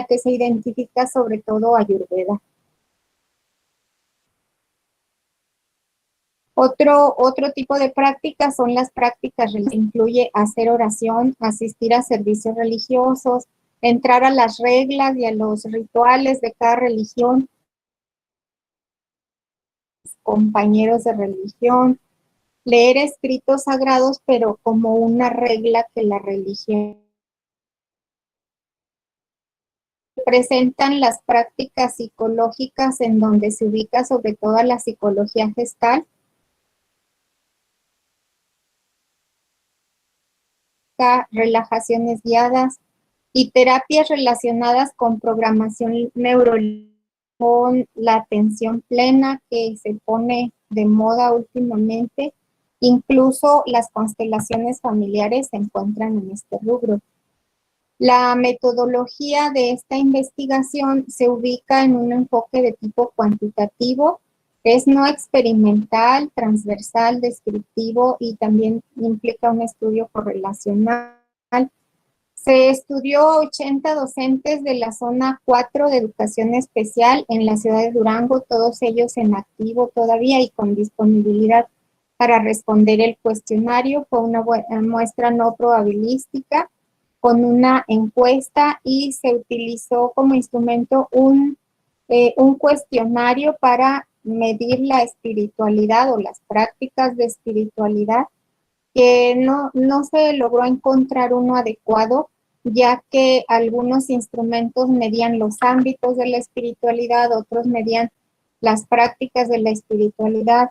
que se identifica sobre todo Ayurveda. Otro tipo de prácticas son las prácticas religiosas. Incluye hacer oración, asistir a servicios religiosos, entrar a las reglas y a los rituales de cada religión, compañeros de religión, leer escritos sagrados, pero como una regla que la religión presentan las prácticas psicológicas en donde se ubica sobre todo la psicología gestal, relajaciones guiadas y terapias relacionadas con programación neurolingüística, con la atención plena que se pone de moda últimamente. Incluso las constelaciones familiares se encuentran en este rubro. La metodología de esta investigación se ubica en un enfoque de tipo cuantitativo, es no experimental, transversal, descriptivo y también implica un estudio correlacional. Se estudió a 80 docentes de la zona 4 de educación especial en la ciudad de Durango, todos ellos en activo todavía y con disponibilidad para responder el cuestionario. Fue una muestra no probabilística con una encuesta y se utilizó como instrumento un cuestionario para medir la espiritualidad o las prácticas de espiritualidad, que no se logró encontrar uno adecuado, ya que algunos instrumentos medían los ámbitos de la espiritualidad, otros medían las prácticas de la espiritualidad,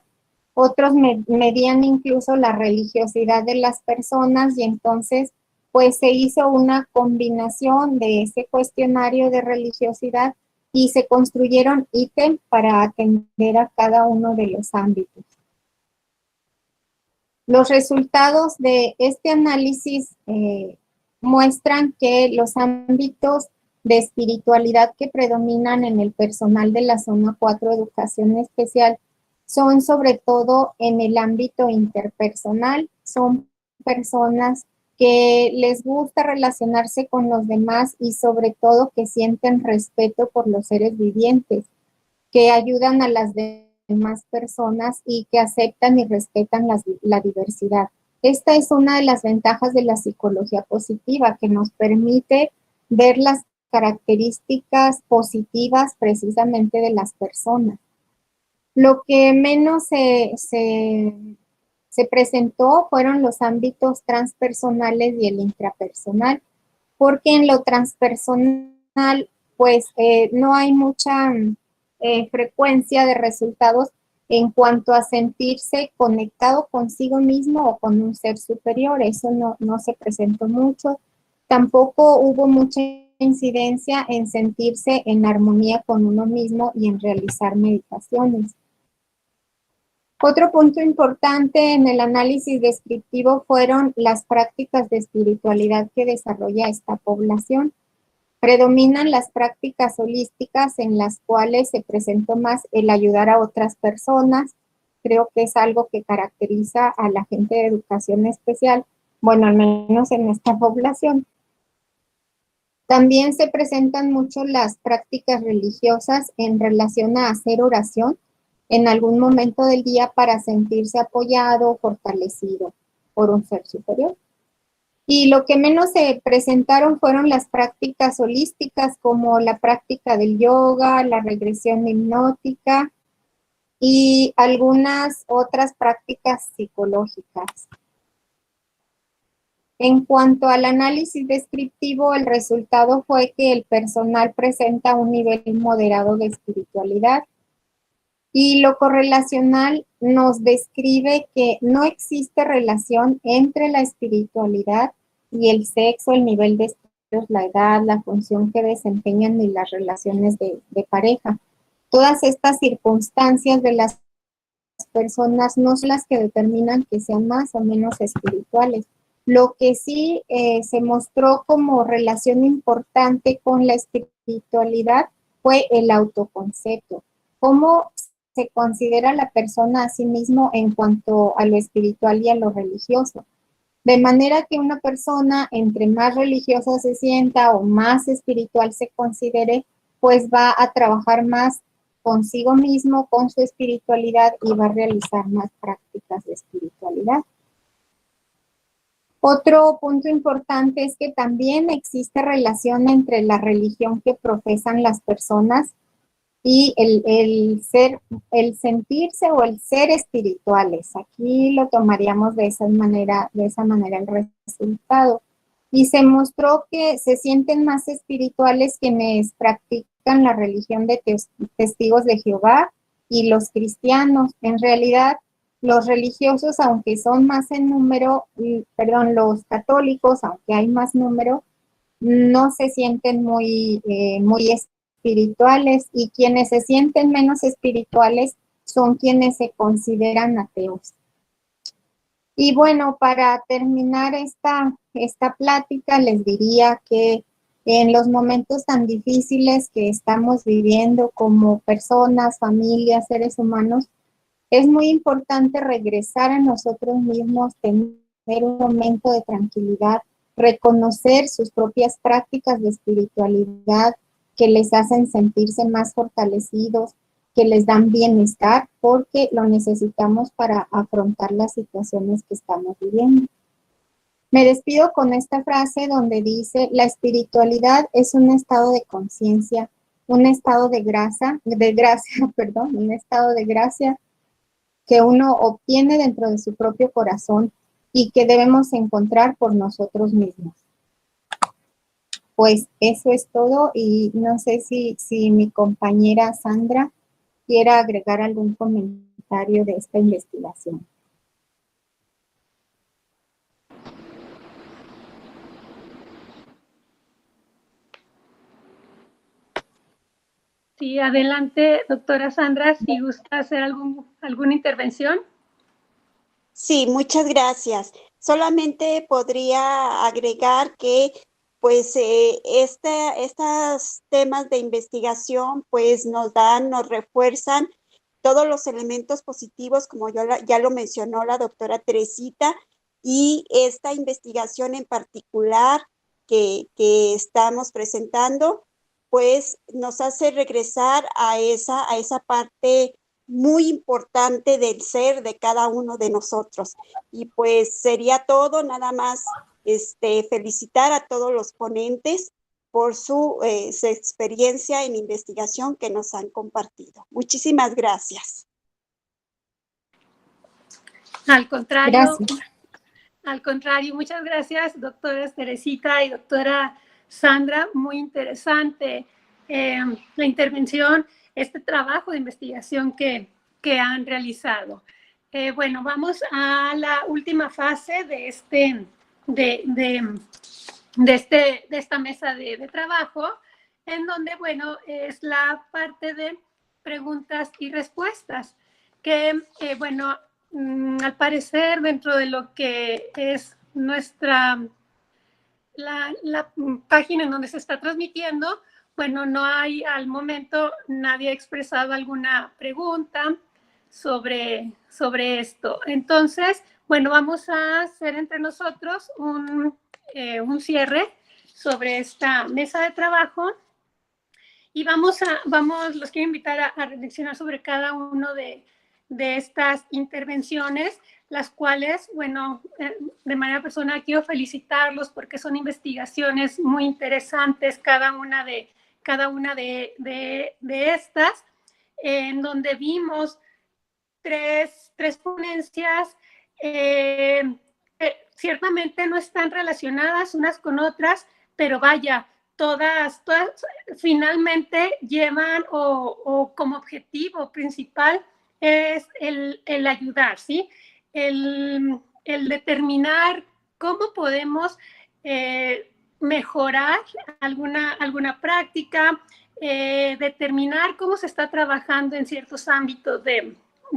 otros medían incluso la religiosidad de las personas, y entonces pues se hizo una combinación de ese cuestionario de religiosidad y se construyeron ítems para atender a cada uno de los ámbitos. Los resultados de este análisis muestran que los ámbitos de espiritualidad que predominan en el personal de la zona 4 de educación especial son sobre todo en el ámbito interpersonal, son personas que les gusta relacionarse con los demás y sobre todo que sienten respeto por los seres vivientes, que ayudan a las demás personas y que aceptan y respetan la diversidad. Esta es una de las ventajas de la psicología positiva, que nos permite ver las características positivas precisamente de las personas. Lo que menos se presentó fueron los ámbitos transpersonales y el intrapersonal, porque en lo transpersonal, pues no hay mucha frecuencia de resultados en cuanto a sentirse conectado consigo mismo o con un ser superior. Eso no se presentó mucho. Tampoco hubo mucha incidencia en sentirse en armonía con uno mismo y en realizar meditaciones. Otro punto importante en el análisis descriptivo fueron las prácticas de espiritualidad que desarrolla esta población. Predominan las prácticas holísticas en las cuales se presentó más el ayudar a otras personas. Creo que es algo que caracteriza a la gente de educación especial, bueno, al menos en esta población. También se presentan mucho las prácticas religiosas en relación a hacer oración en algún momento del día para sentirse apoyado, fortalecido por un ser superior. Y lo que menos se presentaron fueron las prácticas holísticas, como la práctica del yoga, la regresión hipnótica y algunas otras prácticas psicológicas. En cuanto al análisis descriptivo, el resultado fue que el personal presenta un nivel moderado de espiritualidad. Y lo correlacional nos describe que no existe relación entre la espiritualidad y el sexo, el nivel de estudios, la edad, la función que desempeñan y las relaciones de pareja. Todas estas circunstancias de las personas no son las que determinan que sean más o menos espirituales. Lo que sí se mostró como relación importante con la espiritualidad fue el autoconcepto. ¿Cómo se considera la persona a sí mismo en cuanto a lo espiritual y a lo religioso? De manera que una persona, entre más religiosa se sienta o más espiritual se considere, pues va a trabajar más consigo mismo, con su espiritualidad y va a realizar más prácticas de espiritualidad. Otro punto importante es que también existe relación entre la religión que profesan las personas y el sentirse o el ser espirituales. Aquí lo tomaríamos de esa manera el resultado. Y se mostró que se sienten más espirituales quienes practican la religión de testigos de Jehová y los cristianos. En realidad, los religiosos, aunque son más en número, los católicos, aunque hay más número, no se sienten muy espirituales, y quienes se sienten menos espirituales son quienes se consideran ateos. Y bueno, para terminar esta plática, les diría que en los momentos tan difíciles que estamos viviendo como personas, familias, seres humanos, es muy importante regresar a nosotros mismos, tener un momento de tranquilidad, reconocer sus propias prácticas de espiritualidad que les hacen sentirse más fortalecidos, que les dan bienestar, porque lo necesitamos para afrontar las situaciones que estamos viviendo. Me despido con esta frase donde dice: la espiritualidad es un estado de conciencia, un estado de gracia, un estado de gracia que uno obtiene dentro de su propio corazón y que debemos encontrar por nosotros mismos. Pues eso es todo, y no sé si mi compañera Sandra quiera agregar algún comentario de esta investigación.
Sí, adelante, doctora Sandra, si gusta hacer alguna intervención.
Sí, muchas gracias. Solamente podría agregar que pues estos temas de investigación pues nos refuerzan todos los elementos positivos, como ya lo mencionó la doctora Teresita, y esta investigación en particular que estamos presentando pues nos hace regresar a esa parte muy importante del ser de cada uno de nosotros. Y pues sería todo, nada más felicitar a todos los ponentes por su experiencia en investigación que nos han compartido. Muchísimas gracias.
Al contrario,
Gracias.
al contrario, muchas gracias, doctora Teresita y doctora Sandra, muy interesante la intervención, este trabajo de investigación que han realizado. Bueno, vamos a la última fase de esta mesa de trabajo, en donde, bueno, es la parte de preguntas y respuestas, que, bueno, al parecer, dentro de lo que es la página en donde se está transmitiendo, bueno, no hay al momento, nadie ha expresado alguna pregunta sobre esto. Entonces, bueno, vamos a hacer entre nosotros un cierre sobre esta mesa de trabajo y los quiero invitar a reflexionar sobre cada uno de estas intervenciones, las cuales, bueno, de manera personal quiero felicitarlos porque son investigaciones muy interesantes, cada una de estas, en donde vimos tres ponencias, ciertamente no están relacionadas unas con otras, pero vaya, todas finalmente llevan o como objetivo principal es el ayudar, ¿sí? El determinar cómo podemos mejorar alguna práctica, determinar cómo se está trabajando en ciertos ámbitos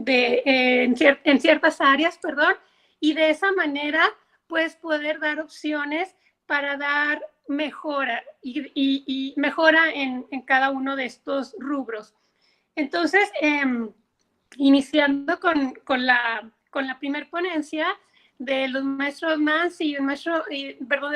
en ciertas áreas, perdón, y de esa manera, pues, poder dar opciones para dar mejora y mejora en cada uno de estos rubros. Entonces, iniciando con la primer ponencia de los maestros Nancy de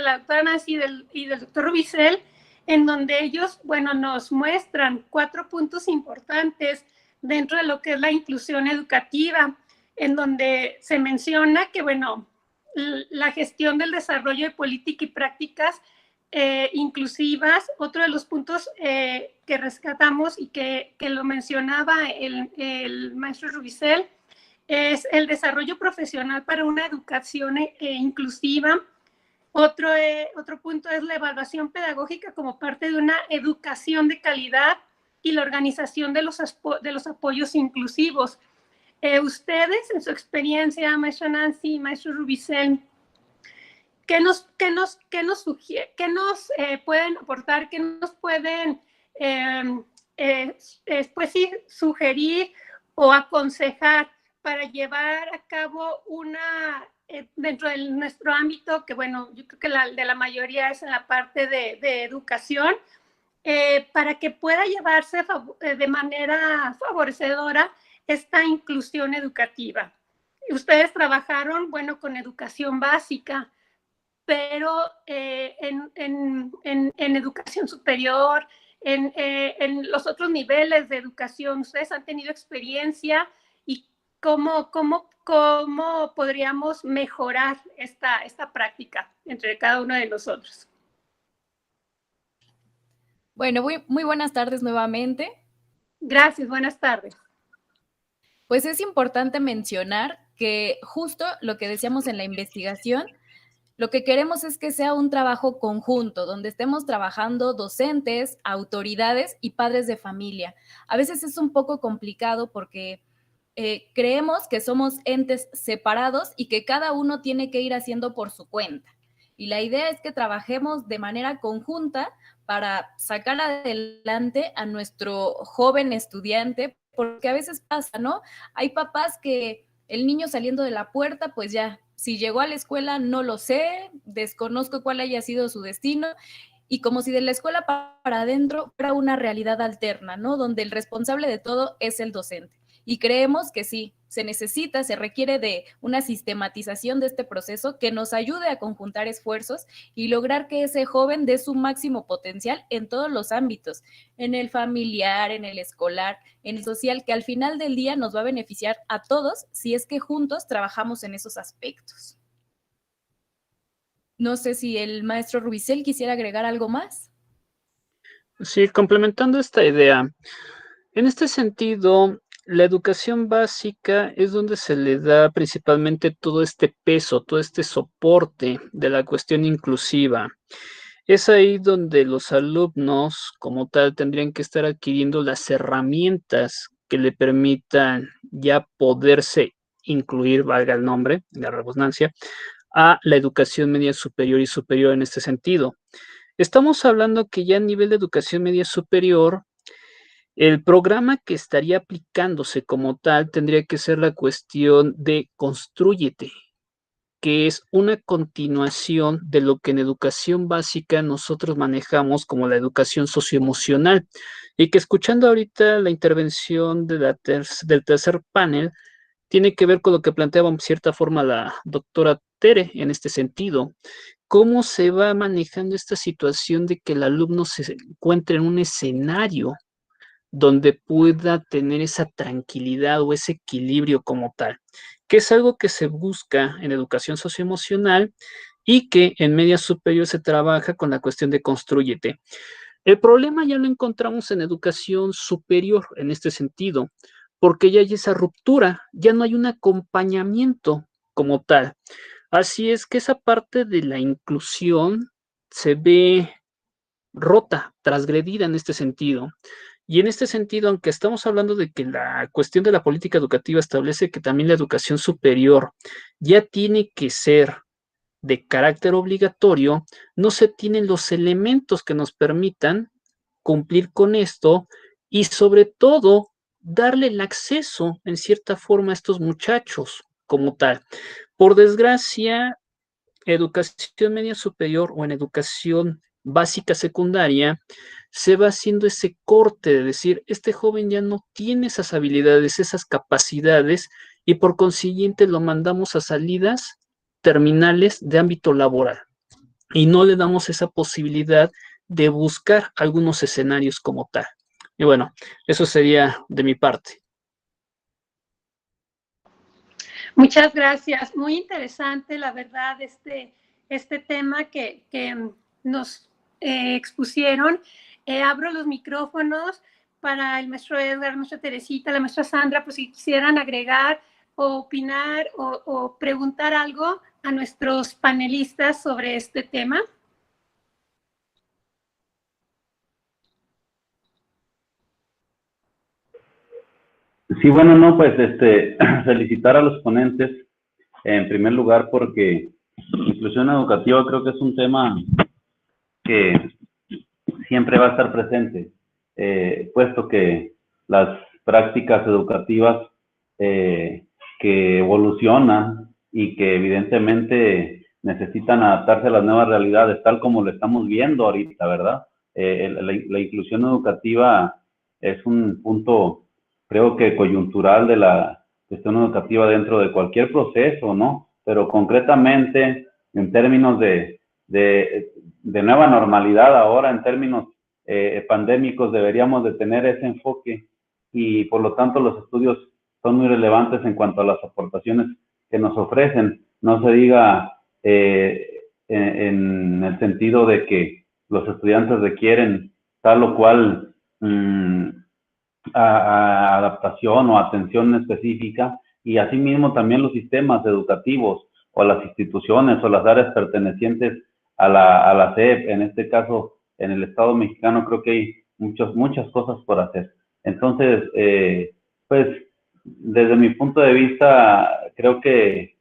la doctora Nancy y del doctor Rubicel, en donde ellos, bueno, nos muestran 4 puntos importantes dentro de lo que es la inclusión educativa, en donde se menciona que, bueno, la gestión del desarrollo de política y prácticas inclusivas, otro de los puntos que rescatamos y que lo mencionaba el maestro Rubicel, es el desarrollo profesional para una educación inclusiva. Otro punto es la evaluación pedagógica como parte de una educación de calidad y la organización de los apoyos inclusivos. Ustedes, en su experiencia, maestra Nancy, maestro Rubicel, ¿qué nos pueden aportar? ¿Qué nos pueden pues sí, sugerir o aconsejar para llevar a cabo dentro de nuestro ámbito, que bueno, yo creo que de la mayoría es en la parte de educación, para que pueda llevarse de manera favorecedora esta inclusión educativa? Ustedes trabajaron, bueno, con educación básica, pero en educación superior, en los otros niveles de educación, ¿ustedes han tenido experiencia y cómo podríamos mejorar esta práctica entre cada uno de nosotros?
Bueno, muy buenas tardes nuevamente.
Gracias, buenas tardes.
Pues es importante mencionar que justo lo que decíamos en la investigación, lo que queremos es que sea un trabajo conjunto, donde estemos trabajando docentes, autoridades y padres de familia. A veces es un poco complicado porque creemos que somos entes separados y que cada uno tiene que ir haciendo por su cuenta. Y la idea es que trabajemos de manera conjunta para sacar adelante a nuestro joven estudiante, porque a veces pasa, ¿no? Hay papás que el niño saliendo de la puerta, pues ya, si llegó a la escuela no lo sé, desconozco cuál haya sido su destino, y como si de la escuela para adentro fuera una realidad alterna, ¿no? Donde el responsable de todo es el docente. Y creemos que sí, se requiere de una sistematización de este proceso que nos ayude a conjuntar esfuerzos y lograr que ese joven dé su máximo potencial en todos los ámbitos, en el familiar, en el escolar, en el social, que al final del día nos va a beneficiar a todos si es que juntos trabajamos en esos aspectos. No sé si el maestro Rubicel quisiera agregar algo más.
Sí, complementando esta idea, en este sentido, la educación básica es donde se le da principalmente todo este peso, todo este soporte de la cuestión inclusiva. Es ahí donde los alumnos, como tal, tendrían que estar adquiriendo las herramientas que le permitan ya poderse incluir, valga el nombre, la redundancia, a la educación media superior y superior en este sentido. Estamos hablando que ya a nivel de educación media superior, el programa que estaría aplicándose como tal tendría que ser la cuestión de Constrúyete, que es una continuación de lo que en educación básica nosotros manejamos como la educación socioemocional, y que escuchando ahorita la intervención de del tercer panel, tiene que ver con lo que planteaba en cierta forma la doctora Tere en este sentido. ¿Cómo se va manejando esta situación de que el alumno se encuentre en un escenario donde pueda tener esa tranquilidad o ese equilibrio como tal, que es algo que se busca en educación socioemocional y que en media superior se trabaja con la cuestión de Constrúyete? El problema ya lo encontramos en educación superior en este sentido, porque ya hay esa ruptura, ya no hay un acompañamiento como tal. Así es que esa parte de la inclusión se ve rota, transgredida en este sentido. Y en este sentido, aunque estamos hablando de que la cuestión de la política educativa establece que también la educación superior ya tiene que ser de carácter obligatorio, no se tienen los elementos que nos permitan cumplir con esto y sobre todo darle el acceso en cierta forma a estos muchachos como tal. Por desgracia, educación media superior o en educación básica secundaria, se va haciendo ese corte de decir, este joven ya no tiene esas habilidades, esas capacidades, y por consiguiente lo mandamos a salidas terminales de ámbito laboral y no le damos esa posibilidad de buscar algunos escenarios como tal. Y bueno, eso sería de mi parte.
Muchas gracias. Muy interesante, la verdad, este tema que nos expusieron. Abro los micrófonos para el maestro Edgar, la maestra Teresita, la maestra Sandra, pues si quisieran agregar o opinar o preguntar algo a nuestros panelistas sobre este tema.
Sí, bueno, no, pues felicitar a los ponentes en primer lugar porque inclusión educativa creo que es un tema que siempre va a estar presente, puesto que las prácticas educativas que evolucionan y que evidentemente necesitan adaptarse a las nuevas realidades, tal como lo estamos viendo ahorita, ¿verdad? La inclusión educativa es un punto, creo que coyuntural de la cuestión educativa dentro de cualquier proceso, ¿no? Pero concretamente, en términos de nueva normalidad ahora, en términos pandémicos, deberíamos de tener ese enfoque y por lo tanto los estudios son muy relevantes en cuanto a las aportaciones que nos ofrecen. No se diga en el sentido de que los estudiantes requieren tal o cual adaptación o atención específica, y asimismo también los sistemas educativos o las instituciones o las áreas pertenecientes a la SEP, en este caso en el Estado mexicano, creo que hay muchas cosas por hacer. Entonces, pues desde mi punto de vista, creo que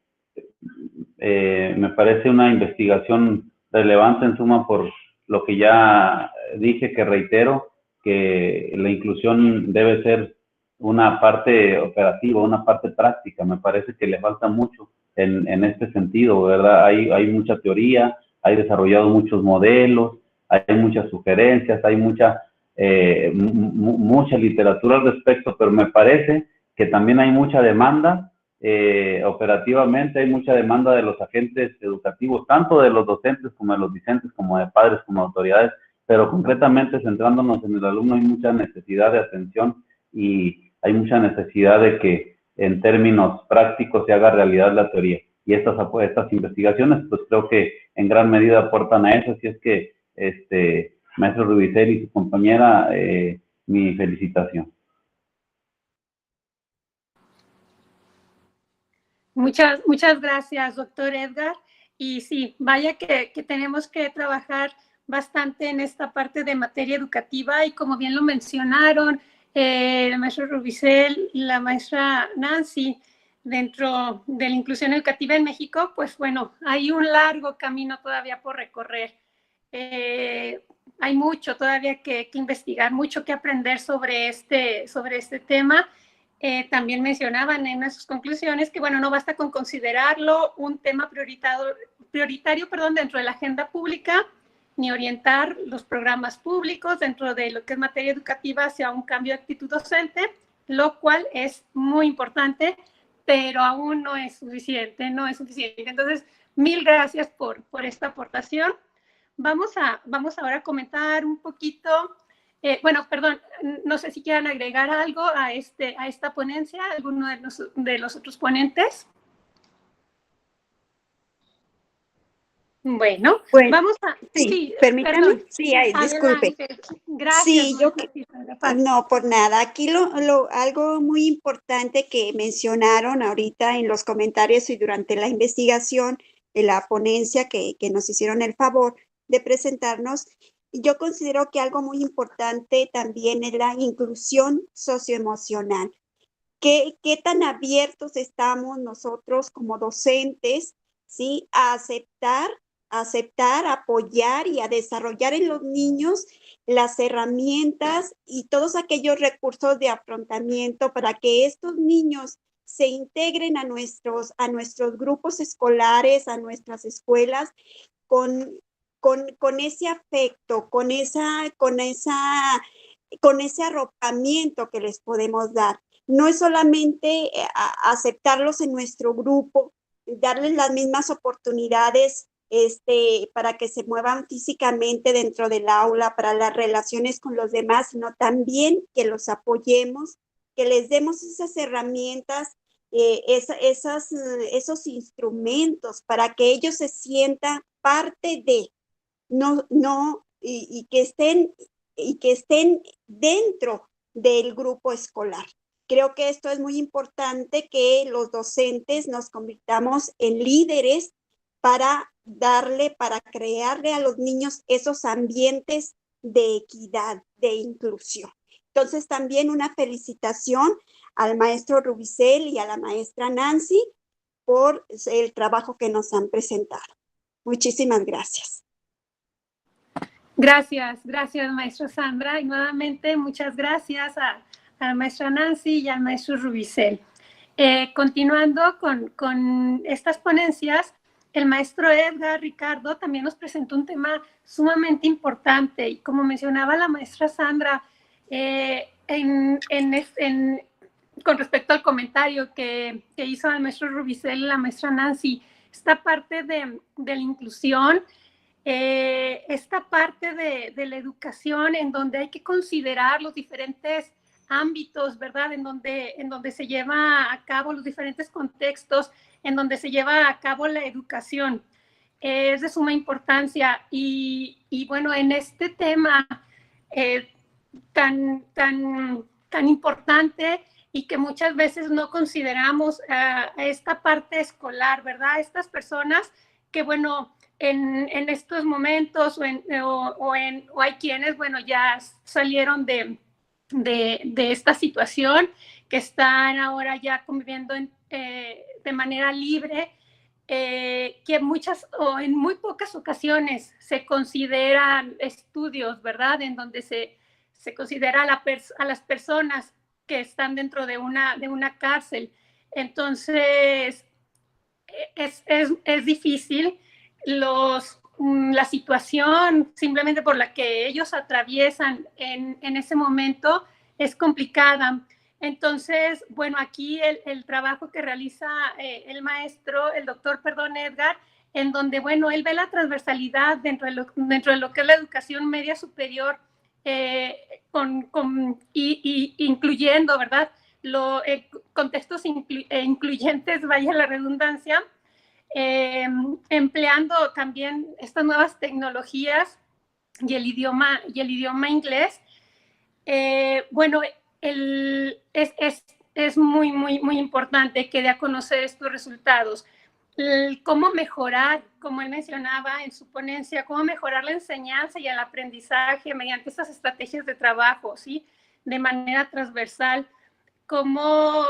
me parece una investigación relevante en suma por lo que ya dije, que reitero, que la inclusión debe ser una parte operativa, una parte práctica. Me parece que le falta mucho en este sentido, ¿verdad? Hay mucha teoría, hay desarrollado muchos modelos, hay muchas sugerencias, hay mucha literatura al respecto, pero me parece que también hay mucha demanda operativamente, hay mucha demanda de los agentes educativos, tanto de los docentes como de los discentes, como de padres, como de autoridades, pero concretamente centrándonos en el alumno hay mucha necesidad de atención y hay mucha necesidad de que en términos prácticos se haga realidad la teoría. Y estas investigaciones, pues creo que en gran medida aportan a eso, si es que maestro Rubicel y su compañera, mi felicitación.
Muchas gracias, doctor Edgar. Y sí, vaya que tenemos que trabajar bastante en esta parte de materia educativa y como bien lo mencionaron, el maestro Rubicel y la maestra Nancy, dentro de la inclusión educativa en México, pues bueno, hay un largo camino todavía por recorrer. Hay mucho todavía que investigar, mucho que aprender sobre este tema. También mencionaban en sus conclusiones que, bueno, no basta con considerarlo un tema prioritario dentro de la agenda pública, ni orientar los programas públicos dentro de lo que es materia educativa hacia un cambio de actitud docente, lo cual es muy importante, pero aún no es suficiente, Entonces, mil gracias por esta aportación. Vamos ahora a comentar un poquito. Bueno, perdón, no sé si quieran agregar algo a esta ponencia, alguno de los otros ponentes. Bueno, vamos a...
Sí, permítame.
Perdón.
Sí, disculpe.
Gracias.
Sí, no, por nada. Aquí algo muy importante que mencionaron ahorita en los comentarios y durante la investigación de la ponencia que nos hicieron el favor de presentarnos, yo considero que algo muy importante también es la inclusión socioemocional. ¿Qué tan abiertos estamos nosotros como docentes, ¿sí? A aceptar, apoyar y a desarrollar en los niños las herramientas y todos aquellos recursos de afrontamiento para que estos niños se integren a nuestros grupos escolares, a nuestras escuelas, con ese afecto, con ese arropamiento que les podemos dar. No es solamente aceptarlos en nuestro grupo, darles las mismas oportunidades para que se muevan físicamente dentro del aula, para las relaciones con los demás, sino también que los apoyemos, que les demos esas herramientas, esos instrumentos para que ellos se sientan parte de, y que estén dentro del grupo escolar. Creo que esto es muy importante, que los docentes nos convirtamos en líderes para crearle a los niños esos ambientes de equidad, de inclusión. Entonces, también una felicitación al maestro Rubicel y a la maestra Nancy por el trabajo que nos han presentado. Muchísimas gracias.
Gracias, maestra Sandra. Y nuevamente, muchas gracias a la maestra Nancy y al maestro Rubicel. Continuando con estas ponencias, el maestro Edgar Ricardo también nos presentó un tema sumamente importante y como mencionaba la maestra Sandra, con respecto al comentario que hizo el maestro Rubicel y la maestra Nancy, esta parte de la inclusión, esta parte de la educación en donde hay que considerar los diferentes ámbitos, ¿verdad? En donde se lleva a cabo los diferentes contextos, en donde se lleva a cabo la educación. Es de suma importancia y bueno, en este tema tan importante y que muchas veces no consideramos a esta parte escolar, ¿verdad? Estas personas que, bueno, en estos momentos o hay quienes, bueno, ya salieron de esta situación, que están ahora ya conviviendo de manera libre, que en muy pocas ocasiones se consideran estudios, ¿verdad? En donde se considera a las personas que están dentro de una cárcel. Entonces, es difícil la situación simplemente por la que ellos atraviesan en ese momento es complicada. Entonces, bueno, aquí el trabajo que realiza el maestro, el doctor, Edgar, en donde, bueno, él ve la transversalidad dentro de lo que es la educación media superior, incluyendo, ¿verdad? Contextos incluyentes, vaya la redundancia, empleando también estas nuevas tecnologías y el idioma inglés, bueno, es muy, muy, muy importante que dé a conocer estos resultados. Cómo mejorar, como él mencionaba en su ponencia, cómo mejorar la enseñanza y el aprendizaje mediante estas estrategias de trabajo, ¿sí? De manera transversal, cómo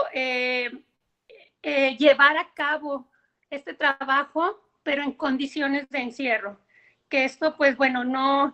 llevar a cabo este trabajo, pero en condiciones de encierro. Que esto, pues bueno, no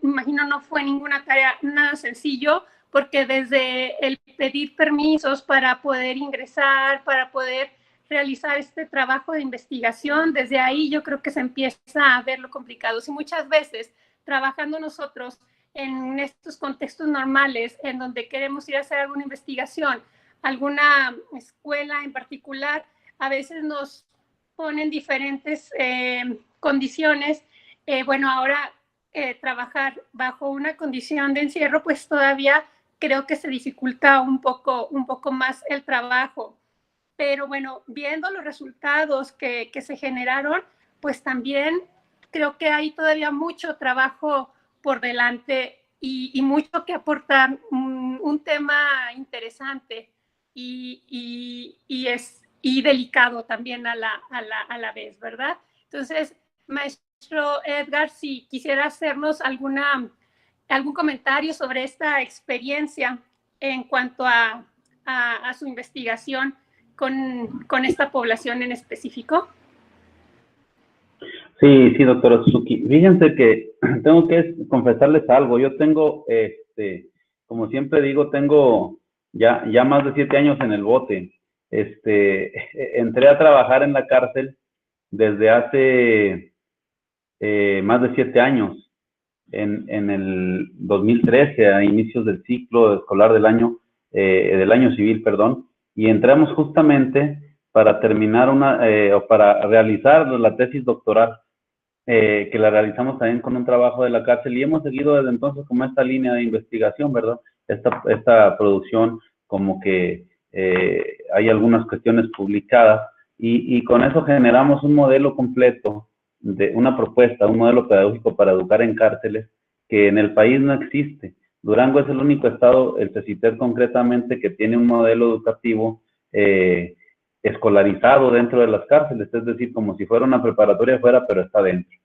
imagino, no fue ninguna tarea nada sencillo, porque desde el pedir permisos para poder ingresar, para poder realizar este trabajo de investigación, desde ahí yo creo que se empieza a ver lo complicado. Y muchas veces trabajando nosotros en estos contextos normales, en donde queremos ir a hacer alguna investigación, alguna escuela en particular, a veces nos ponen diferentes condiciones. Bueno, ahora trabajar bajo una condición de encierro, pues todavía creo que se dificulta un poco más el trabajo. Pero bueno, viendo los resultados que se generaron, pues también creo que hay todavía mucho trabajo por delante y mucho que aportar, un tema interesante y delicado también a la vez, ¿verdad? Entonces, maestro Edgar, si quisiera hacernos algún comentario sobre esta experiencia en cuanto a su investigación con esta población en específico.
Sí, sí, doctora Suzuki. Fíjense que tengo que confesarles algo. Yo tengo, como siempre digo, tengo ya más de 7 años en el bote. Entré a trabajar en la cárcel desde hace más de 7 años, en el 2013, a inicios del ciclo escolar del año civil, perdón, y entramos justamente para terminar o para realizar la tesis doctoral, que la realizamos también con un trabajo de la cárcel, y hemos seguido desde entonces como esta línea de investigación, ¿verdad? Esta producción, como que hay algunas cuestiones publicadas, y con eso generamos un modelo completo, de una propuesta, un modelo pedagógico para educar en cárceles, que en el país no existe. Durango es el único estado, el CECITED concretamente, que tiene un modelo educativo escolarizado dentro de las cárceles, es decir, como si fuera una preparatoria fuera, pero está dentro.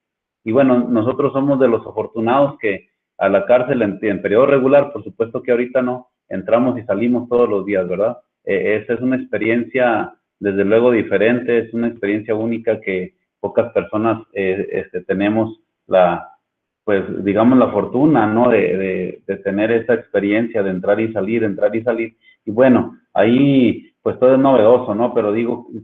Y bueno, nosotros somos de los afortunados que a la cárcel en periodo regular, por supuesto que ahorita no, entramos y salimos todos los días, ¿verdad? Esa es una experiencia, desde luego, diferente, es una experiencia única que pocas personas tenemos pues digamos la fortuna, ¿no? De tener esa experiencia de entrar y salir. Y bueno, ahí pues todo es novedoso, ¿no? Pero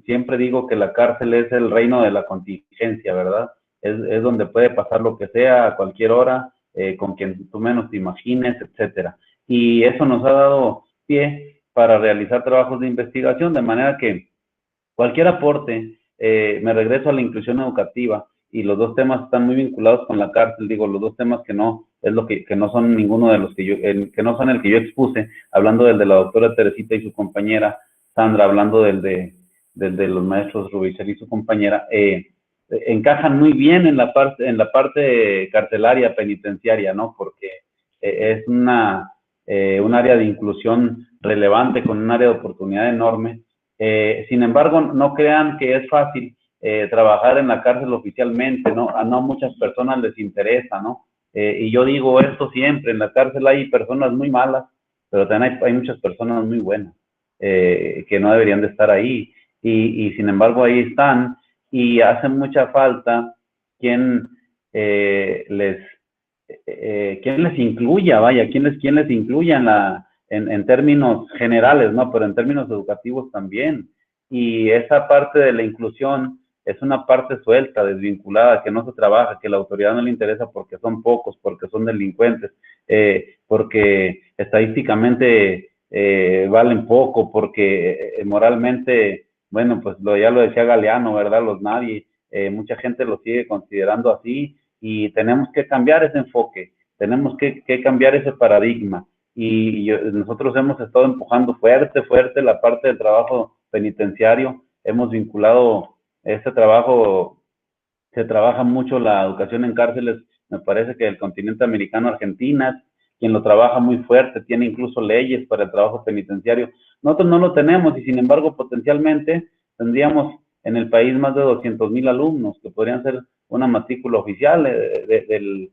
siempre digo que la cárcel es el reino de la contingencia, ¿verdad? Es donde puede pasar lo que sea a cualquier hora, con quien tú menos te imagines, etcétera. Y eso nos ha dado pie para realizar trabajos de investigación, de manera que cualquier aporte, me regreso a la inclusión educativa, y los dos temas están muy vinculados con la cárcel, los dos temas que no son ninguno de los que no son el que yo expuse, hablando del de la doctora Teresita y su compañera Sandra, hablando del de los maestros Rubicel y su compañera, encajan muy bien en la parte carcelaria, penitenciaria, ¿no? Porque es un área de inclusión relevante, con un área de oportunidad enorme. Sin embargo, no crean que es fácil trabajar en la cárcel oficialmente, ¿no? A no muchas personas les interesa, ¿no? Y yo digo esto siempre: en la cárcel hay personas muy malas, pero también hay muchas personas muy buenas, que no deberían de estar ahí, y sin embargo ahí están, y hace mucha falta quien les incluya, quien les incluya en términos generales, ¿no? Pero en términos educativos también. Y esa parte de la inclusión es una parte suelta, desvinculada, que no se trabaja, que a la autoridad no le interesa porque son pocos, porque son delincuentes, porque estadísticamente valen poco, porque moralmente, bueno, pues ya lo decía Galeano, ¿verdad? Los nadie, mucha gente lo sigue considerando así, y tenemos que cambiar ese enfoque, tenemos que cambiar ese paradigma. Y nosotros hemos estado empujando fuerte la parte del trabajo penitenciario, hemos vinculado este trabajo, se trabaja mucho la educación en cárceles Me parece que el continente americano, Argentina, es quien lo trabaja muy fuerte, tiene incluso leyes para el trabajo penitenciario. Nosotros no lo tenemos y sin embargo potencialmente tendríamos en el país más de 200,000 alumnos que podrían ser una matrícula oficial de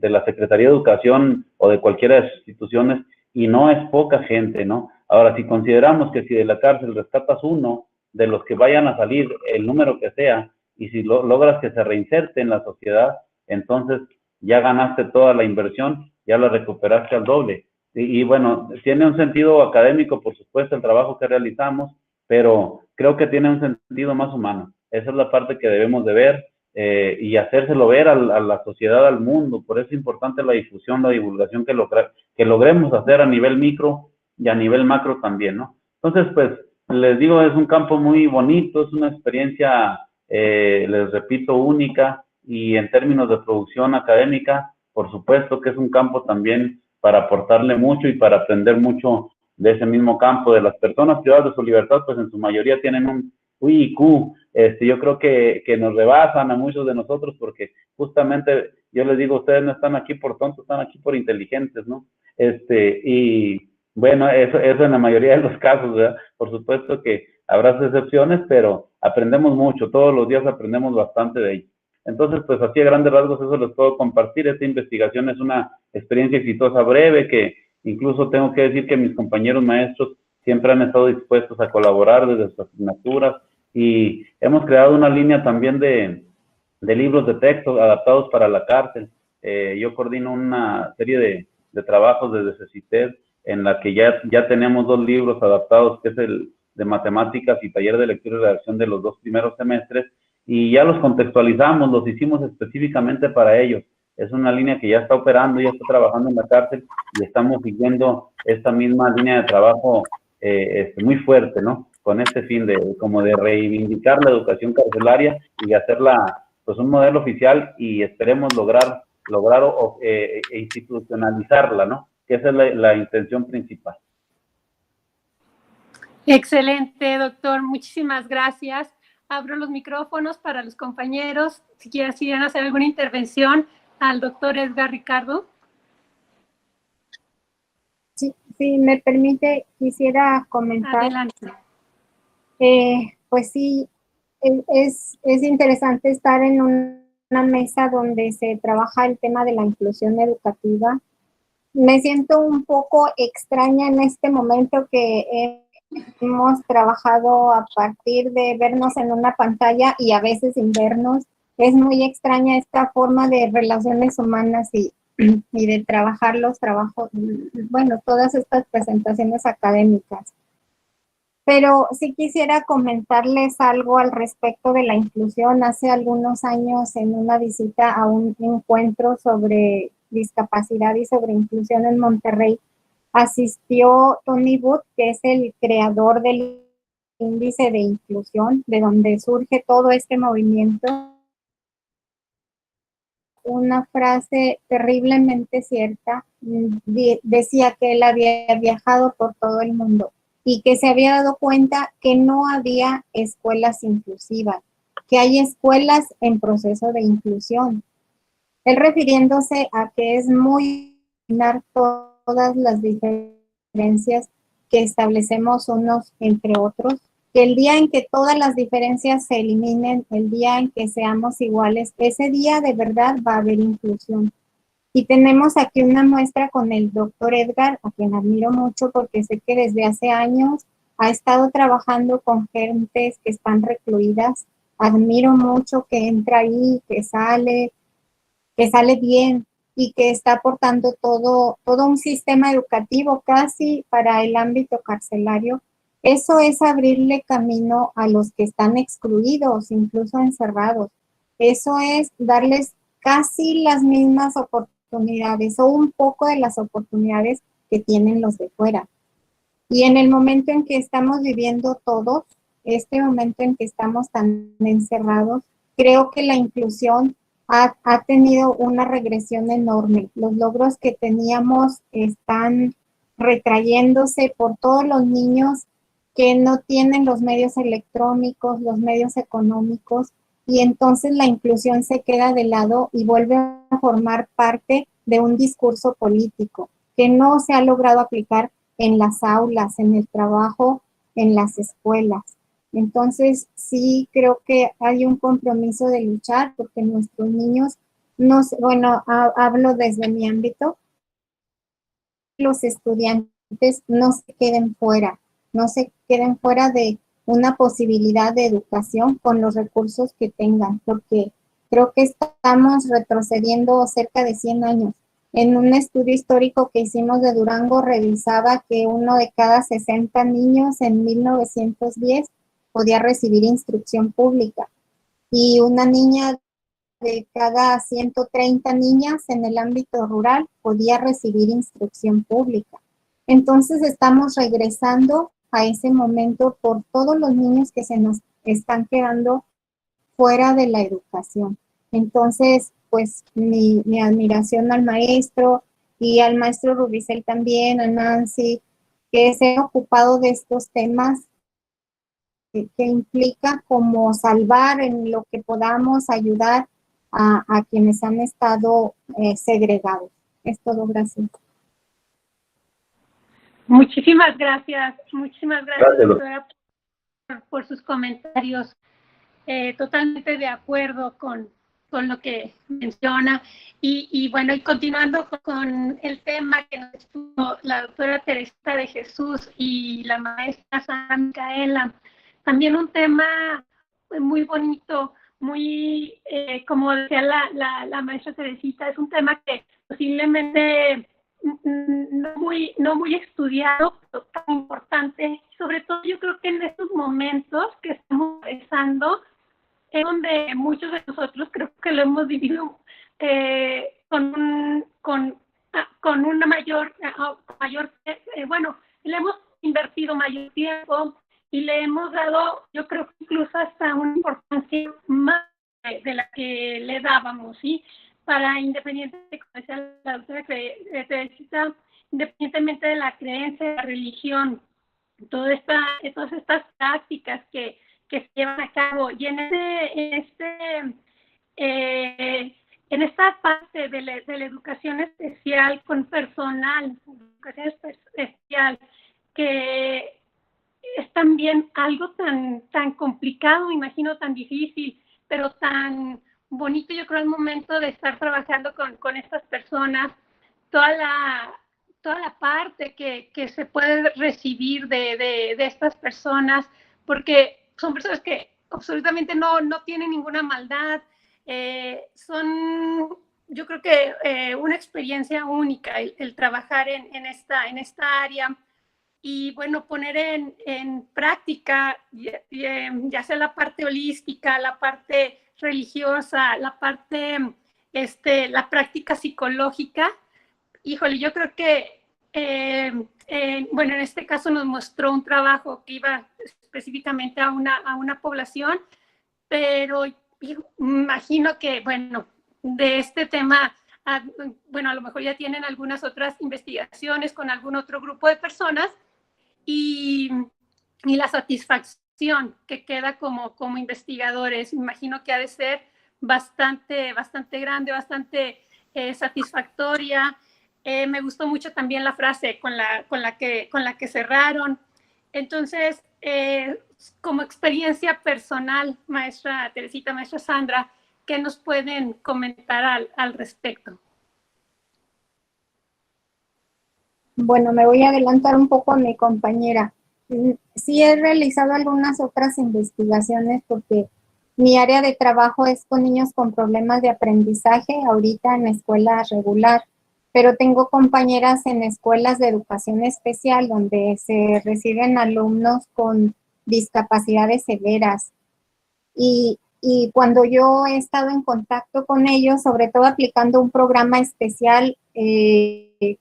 la Secretaría de Educación o de cualquiera de sus instituciones, y no es poca gente, ¿no? Ahora, si consideramos que si de la cárcel rescatas uno de los que vayan a salir, el número que sea, y si logras que se reinserte en la sociedad, entonces ya ganaste toda la inversión, ya la recuperaste al doble. Y bueno, tiene un sentido académico, por supuesto, el trabajo que realizamos, pero creo que tiene un sentido más humano. Esa es la parte que debemos de ver y hacérselo ver a la sociedad, al mundo. Por eso es importante la difusión, la divulgación que logremos hacer a nivel micro y a nivel macro también, ¿no? Entonces, pues, les digo, es un campo muy bonito, es una experiencia, les repito, única, y en términos de producción académica, por supuesto que es un campo también para aportarle mucho y para aprender mucho de ese mismo campo. De las personas privadas de su libertad, pues en su mayoría tienen un IQ, yo creo que nos rebasan a muchos de nosotros, porque justamente yo les digo, ustedes no están aquí por tontos, están aquí por inteligentes, ¿no? Y bueno, eso en la mayoría de los casos, ¿verdad? Por supuesto que habrá excepciones, pero aprendemos mucho, todos los días aprendemos bastante de ello. Entonces, pues así a grandes rasgos eso les puedo compartir. Esta investigación es una experiencia exitosa breve, que incluso tengo que decir que mis compañeros maestros siempre han estado dispuestos a colaborar desde sus asignaturas, y hemos creado una línea también de libros de texto adaptados para la cárcel. Yo coordino una serie de trabajos desde CECITED, en la que ya tenemos 2 libros adaptados, que es el de matemáticas y taller de lectura y redacción de los 2 primeros semestres, y ya los contextualizamos, los hicimos específicamente para ellos. Es una línea que ya está operando, ya está trabajando en la cárcel, y estamos siguiendo esta misma línea de trabajo muy fuerte, ¿no? Con este fin como de reivindicar la educación carcelaria y hacerla pues un modelo oficial, y esperemos lograr institucionalizarla, ¿no? Que esa es la intención principal.
Excelente, doctor. Muchísimas gracias. Abro los micrófonos para los compañeros. Si quieren hacer alguna intervención al doctor Edgar Ricardo.
Sí, si me permite, quisiera comentar.
Adelante.
Pues sí, es interesante estar en una mesa donde se trabaja el tema de la inclusión educativa. Me siento un poco extraña en este momento que hemos trabajado a partir de vernos en una pantalla y a veces sin vernos. Es muy extraña esta forma de relaciones humanas y de trabajar los trabajos, bueno, todas estas presentaciones académicas. Pero sí quisiera comentarles algo al respecto de la inclusión. Hace algunos años, en una visita a un encuentro sobre discapacidad y sobre inclusión en Monterrey, asistió Tony Booth, que es el creador del índice de inclusión, de donde surge todo este movimiento. Una frase terriblemente cierta, decía que él había viajado por todo el mundo y que se había dado cuenta que no había escuelas inclusivas, que hay escuelas en proceso de inclusión. Él refiriéndose a que es muy todas las diferencias que establecemos unos entre otros, que el día en que todas las diferencias se eliminen, el día en que seamos iguales, ese día de verdad va a haber inclusión. Y tenemos aquí una muestra con el doctor Edgar, a quien admiro mucho porque sé que desde hace años ha estado trabajando con gentes que están recluidas. Admiro mucho que entra ahí, que sale bien y que está aportando todo un sistema educativo casi para el ámbito carcelario. Eso es abrirle camino a los que están excluidos, incluso encerrados. Eso es darles casi las mismas oportunidades o un poco de las oportunidades que tienen los de fuera. Y en el momento en que estamos viviendo todos, este momento en que estamos tan encerrados, creo que la inclusión ha tenido una regresión enorme. Los logros que teníamos están retrayéndose por todos los niños que no tienen los medios electrónicos, los medios económicos, y entonces la inclusión se queda de lado y vuelve a formar parte de un discurso político que no se ha logrado aplicar en las aulas, en el trabajo, en las escuelas. Entonces, sí creo que hay un compromiso de luchar porque nuestros niños, bueno, hablo desde mi ámbito, los estudiantes no se queden fuera, no se queden fuera de una posibilidad de educación con los recursos que tengan, porque creo que estamos retrocediendo cerca de 100 años. En un estudio histórico que hicimos de Durango revisaba que uno de cada 60 niños en 1910 podía recibir instrucción pública y una niña de cada 130 niñas en el ámbito rural podía recibir instrucción pública. Entonces estamos regresando a ese momento por todos los niños que se nos están quedando fuera de la educación. Entonces, pues mi admiración al maestro y al maestro Rubicel también, a Nancy, que se han ocupado de estos temas que implica como salvar en lo que podamos ayudar a quienes han estado segregados. Es todo, gracias.
Muchísimas gracias,
Gracias,
doctora, por sus comentarios. Totalmente de acuerdo con lo que menciona. Y bueno, y continuando con el tema que nos estuvo la doctora Teresita de Jesús y la maestra Sandra Micaela, también un tema muy bonito, muy, como decía la maestra Teresita, es un tema que posiblemente no muy estudiado, pero tan importante. Sobre todo yo creo que en estos momentos que estamos empezando, es donde muchos de nosotros creo que lo hemos vivido con una mayor, bueno, le hemos invertido mayor tiempo y le hemos dado, yo creo que incluso hasta una importancia más de la que le dábamos, ¿sí? Para independientemente, como decía la doctora Teresita, independientemente de la creencia, de la religión, todas estas prácticas que se llevan a cabo. Y en esta parte de la educación especial con personal, educación especial, que es también algo tan complicado, me imagino, tan difícil, pero tan bonito, yo creo, el momento de estar trabajando con estas personas, toda la parte que se puede recibir de estas personas, porque son personas que absolutamente no tienen ninguna maldad, son, yo creo que una experiencia única el trabajar en esta área. Y bueno, poner en práctica, ya sea la parte holística, la parte religiosa, la parte, la práctica psicológica. Híjole, yo creo que, bueno, en este caso nos mostró un trabajo que iba específicamente a una población, pero imagino que, bueno, de este tema, bueno, a lo mejor ya tienen algunas otras investigaciones con algún otro grupo de personas, y la satisfacción que queda como investigadores, imagino que ha de ser bastante grande, bastante satisfactoria. Me gustó mucho también la frase con la que cerraron. Entonces, como experiencia personal, maestra Teresita, maestra Sandra, ¿qué nos pueden comentar al respecto?
Bueno, me voy a adelantar un poco a mi compañera. Sí he realizado algunas otras investigaciones porque mi área de trabajo es con niños con problemas de aprendizaje, ahorita en escuela regular, pero tengo compañeras en escuelas de educación especial donde se reciben alumnos con discapacidades severas. Y cuando yo he estado en contacto con ellos, sobre todo aplicando un programa especial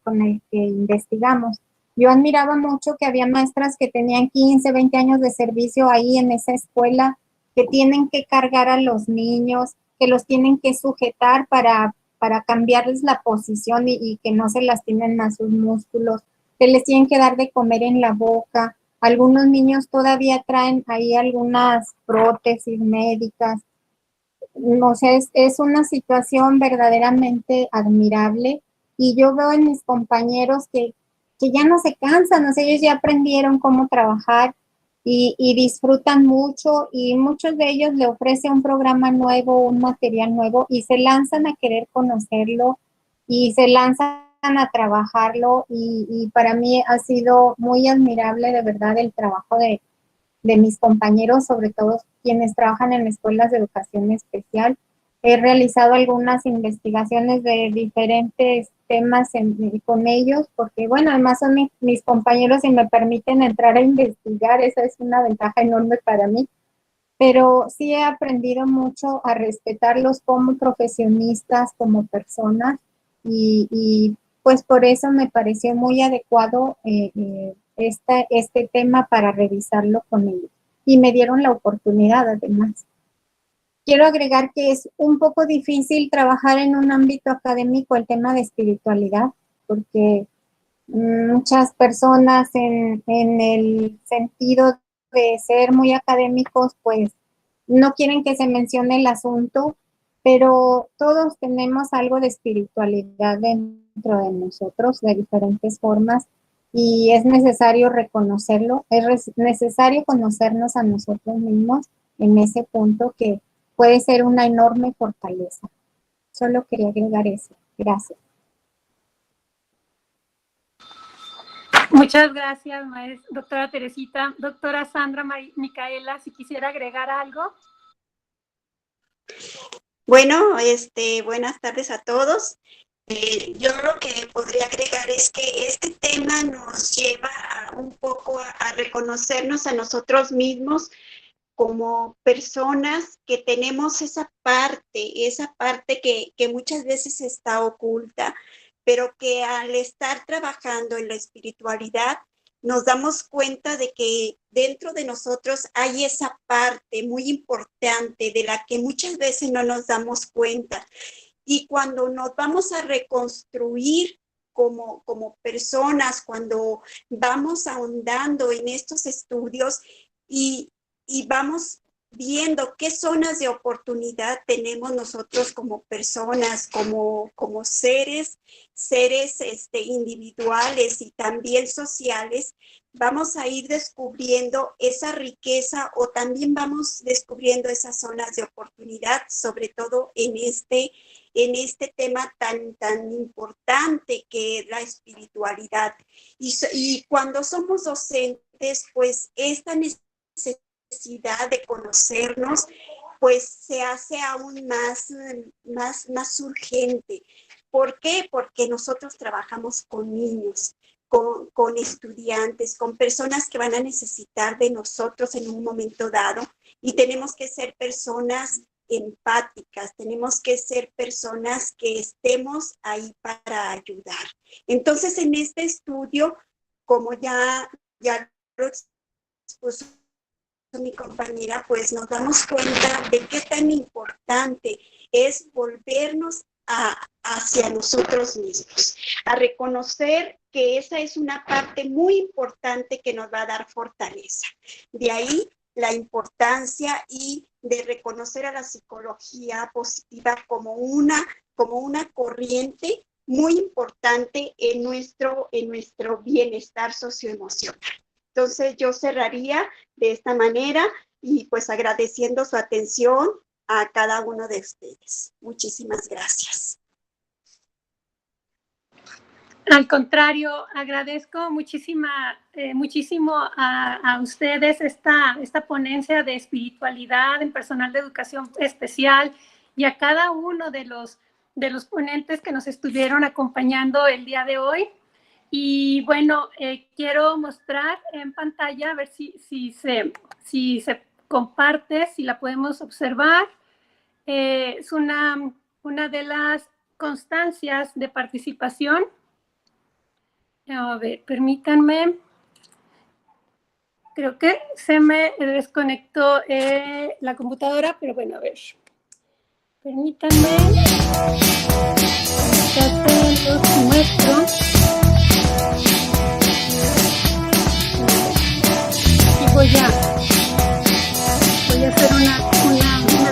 con el que investigamos, yo admiraba mucho que había maestras que tenían 15, 20 años de servicio ahí en esa escuela, que tienen que cargar a los niños, que los tienen que sujetar para cambiarles la posición y que no se lastimen más sus músculos, que les tienen que dar de comer en la boca. Algunos niños todavía traen ahí algunas prótesis médicas o sea, es una situación verdaderamente admirable y yo veo en mis compañeros que ya no se cansan, o sea, ellos ya aprendieron cómo trabajar y disfrutan mucho y muchos de ellos le ofrecen un programa nuevo, un material nuevo y se lanzan a querer conocerlo y se lanzan a trabajarlo y para mí ha sido muy admirable de verdad el trabajo de mis compañeros, sobre todo quienes trabajan en escuelas de educación especial. He realizado algunas investigaciones de diferentes temas con ellos, porque bueno, además son mis compañeros y me permiten entrar a investigar, esa es una ventaja enorme para mí, pero sí he aprendido mucho a respetarlos como profesionistas, como personas, y pues por eso me pareció muy adecuado este tema para revisarlo con ellos. Y me dieron la oportunidad además. Quiero agregar que es un poco difícil trabajar en un ámbito académico el tema de espiritualidad, porque muchas personas en el sentido de ser muy académicos, pues no quieren que se mencione el asunto, pero todos tenemos algo de espiritualidad dentro de nosotros de diferentes formas y es necesario reconocerlo, es necesario conocernos a nosotros mismos en ese punto que puede ser una enorme fortaleza. Solo quería agregar eso. Gracias.
Muchas gracias, doctora Teresita. Doctora Sandra Micaela, si quisiera agregar algo.
Bueno, buenas tardes a todos. Yo lo que podría agregar es que este tema nos lleva un poco a reconocernos a nosotros mismos como personas que tenemos esa parte que muchas veces está oculta, pero que al estar trabajando en la espiritualidad nos damos cuenta de que dentro de nosotros hay esa parte muy importante de la que muchas veces no nos damos cuenta. Y cuando nos vamos a reconstruir como personas, cuando vamos ahondando en estos estudios y vamos viendo qué zonas de oportunidad tenemos nosotros como personas, como seres individuales y también sociales, vamos a ir descubriendo esa riqueza o también vamos descubriendo esas zonas de oportunidad, sobre todo en este tema tan importante que es la espiritualidad. Y cuando somos docentes, pues esta necesidad de conocernos, pues se hace aún más urgente. ¿Por qué? Porque nosotros trabajamos con niños, con estudiantes, con personas que van a necesitar de nosotros en un momento dado y tenemos que ser personas empáticas, tenemos que ser personas que estemos ahí para ayudar. Entonces, en este estudio, como ya lo expuso mi compañera, pues nos damos cuenta de qué tan importante es volvernos hacia nosotros mismos, a reconocer que esa es una parte muy importante que nos va a dar fortaleza. De ahí la importancia y de reconocer a la psicología positiva como una corriente muy importante en nuestro bienestar socioemocional. Entonces yo cerraría de esta manera y pues agradeciendo su atención a cada uno de ustedes. Muchísimas gracias.
Al contrario, agradezco muchísimo a ustedes esta ponencia de espiritualidad en personal de educación especial y a cada uno de los ponentes que nos estuvieron acompañando el día de hoy. Y bueno, quiero mostrar en pantalla, a ver si se comparte, si la podemos observar. Es una de las constancias de participación. A ver, permítanme. Creo que se me desconectó la computadora, pero bueno, a ver. Permítanme. Ya te los muestro. Y voy a hacer una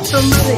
toma de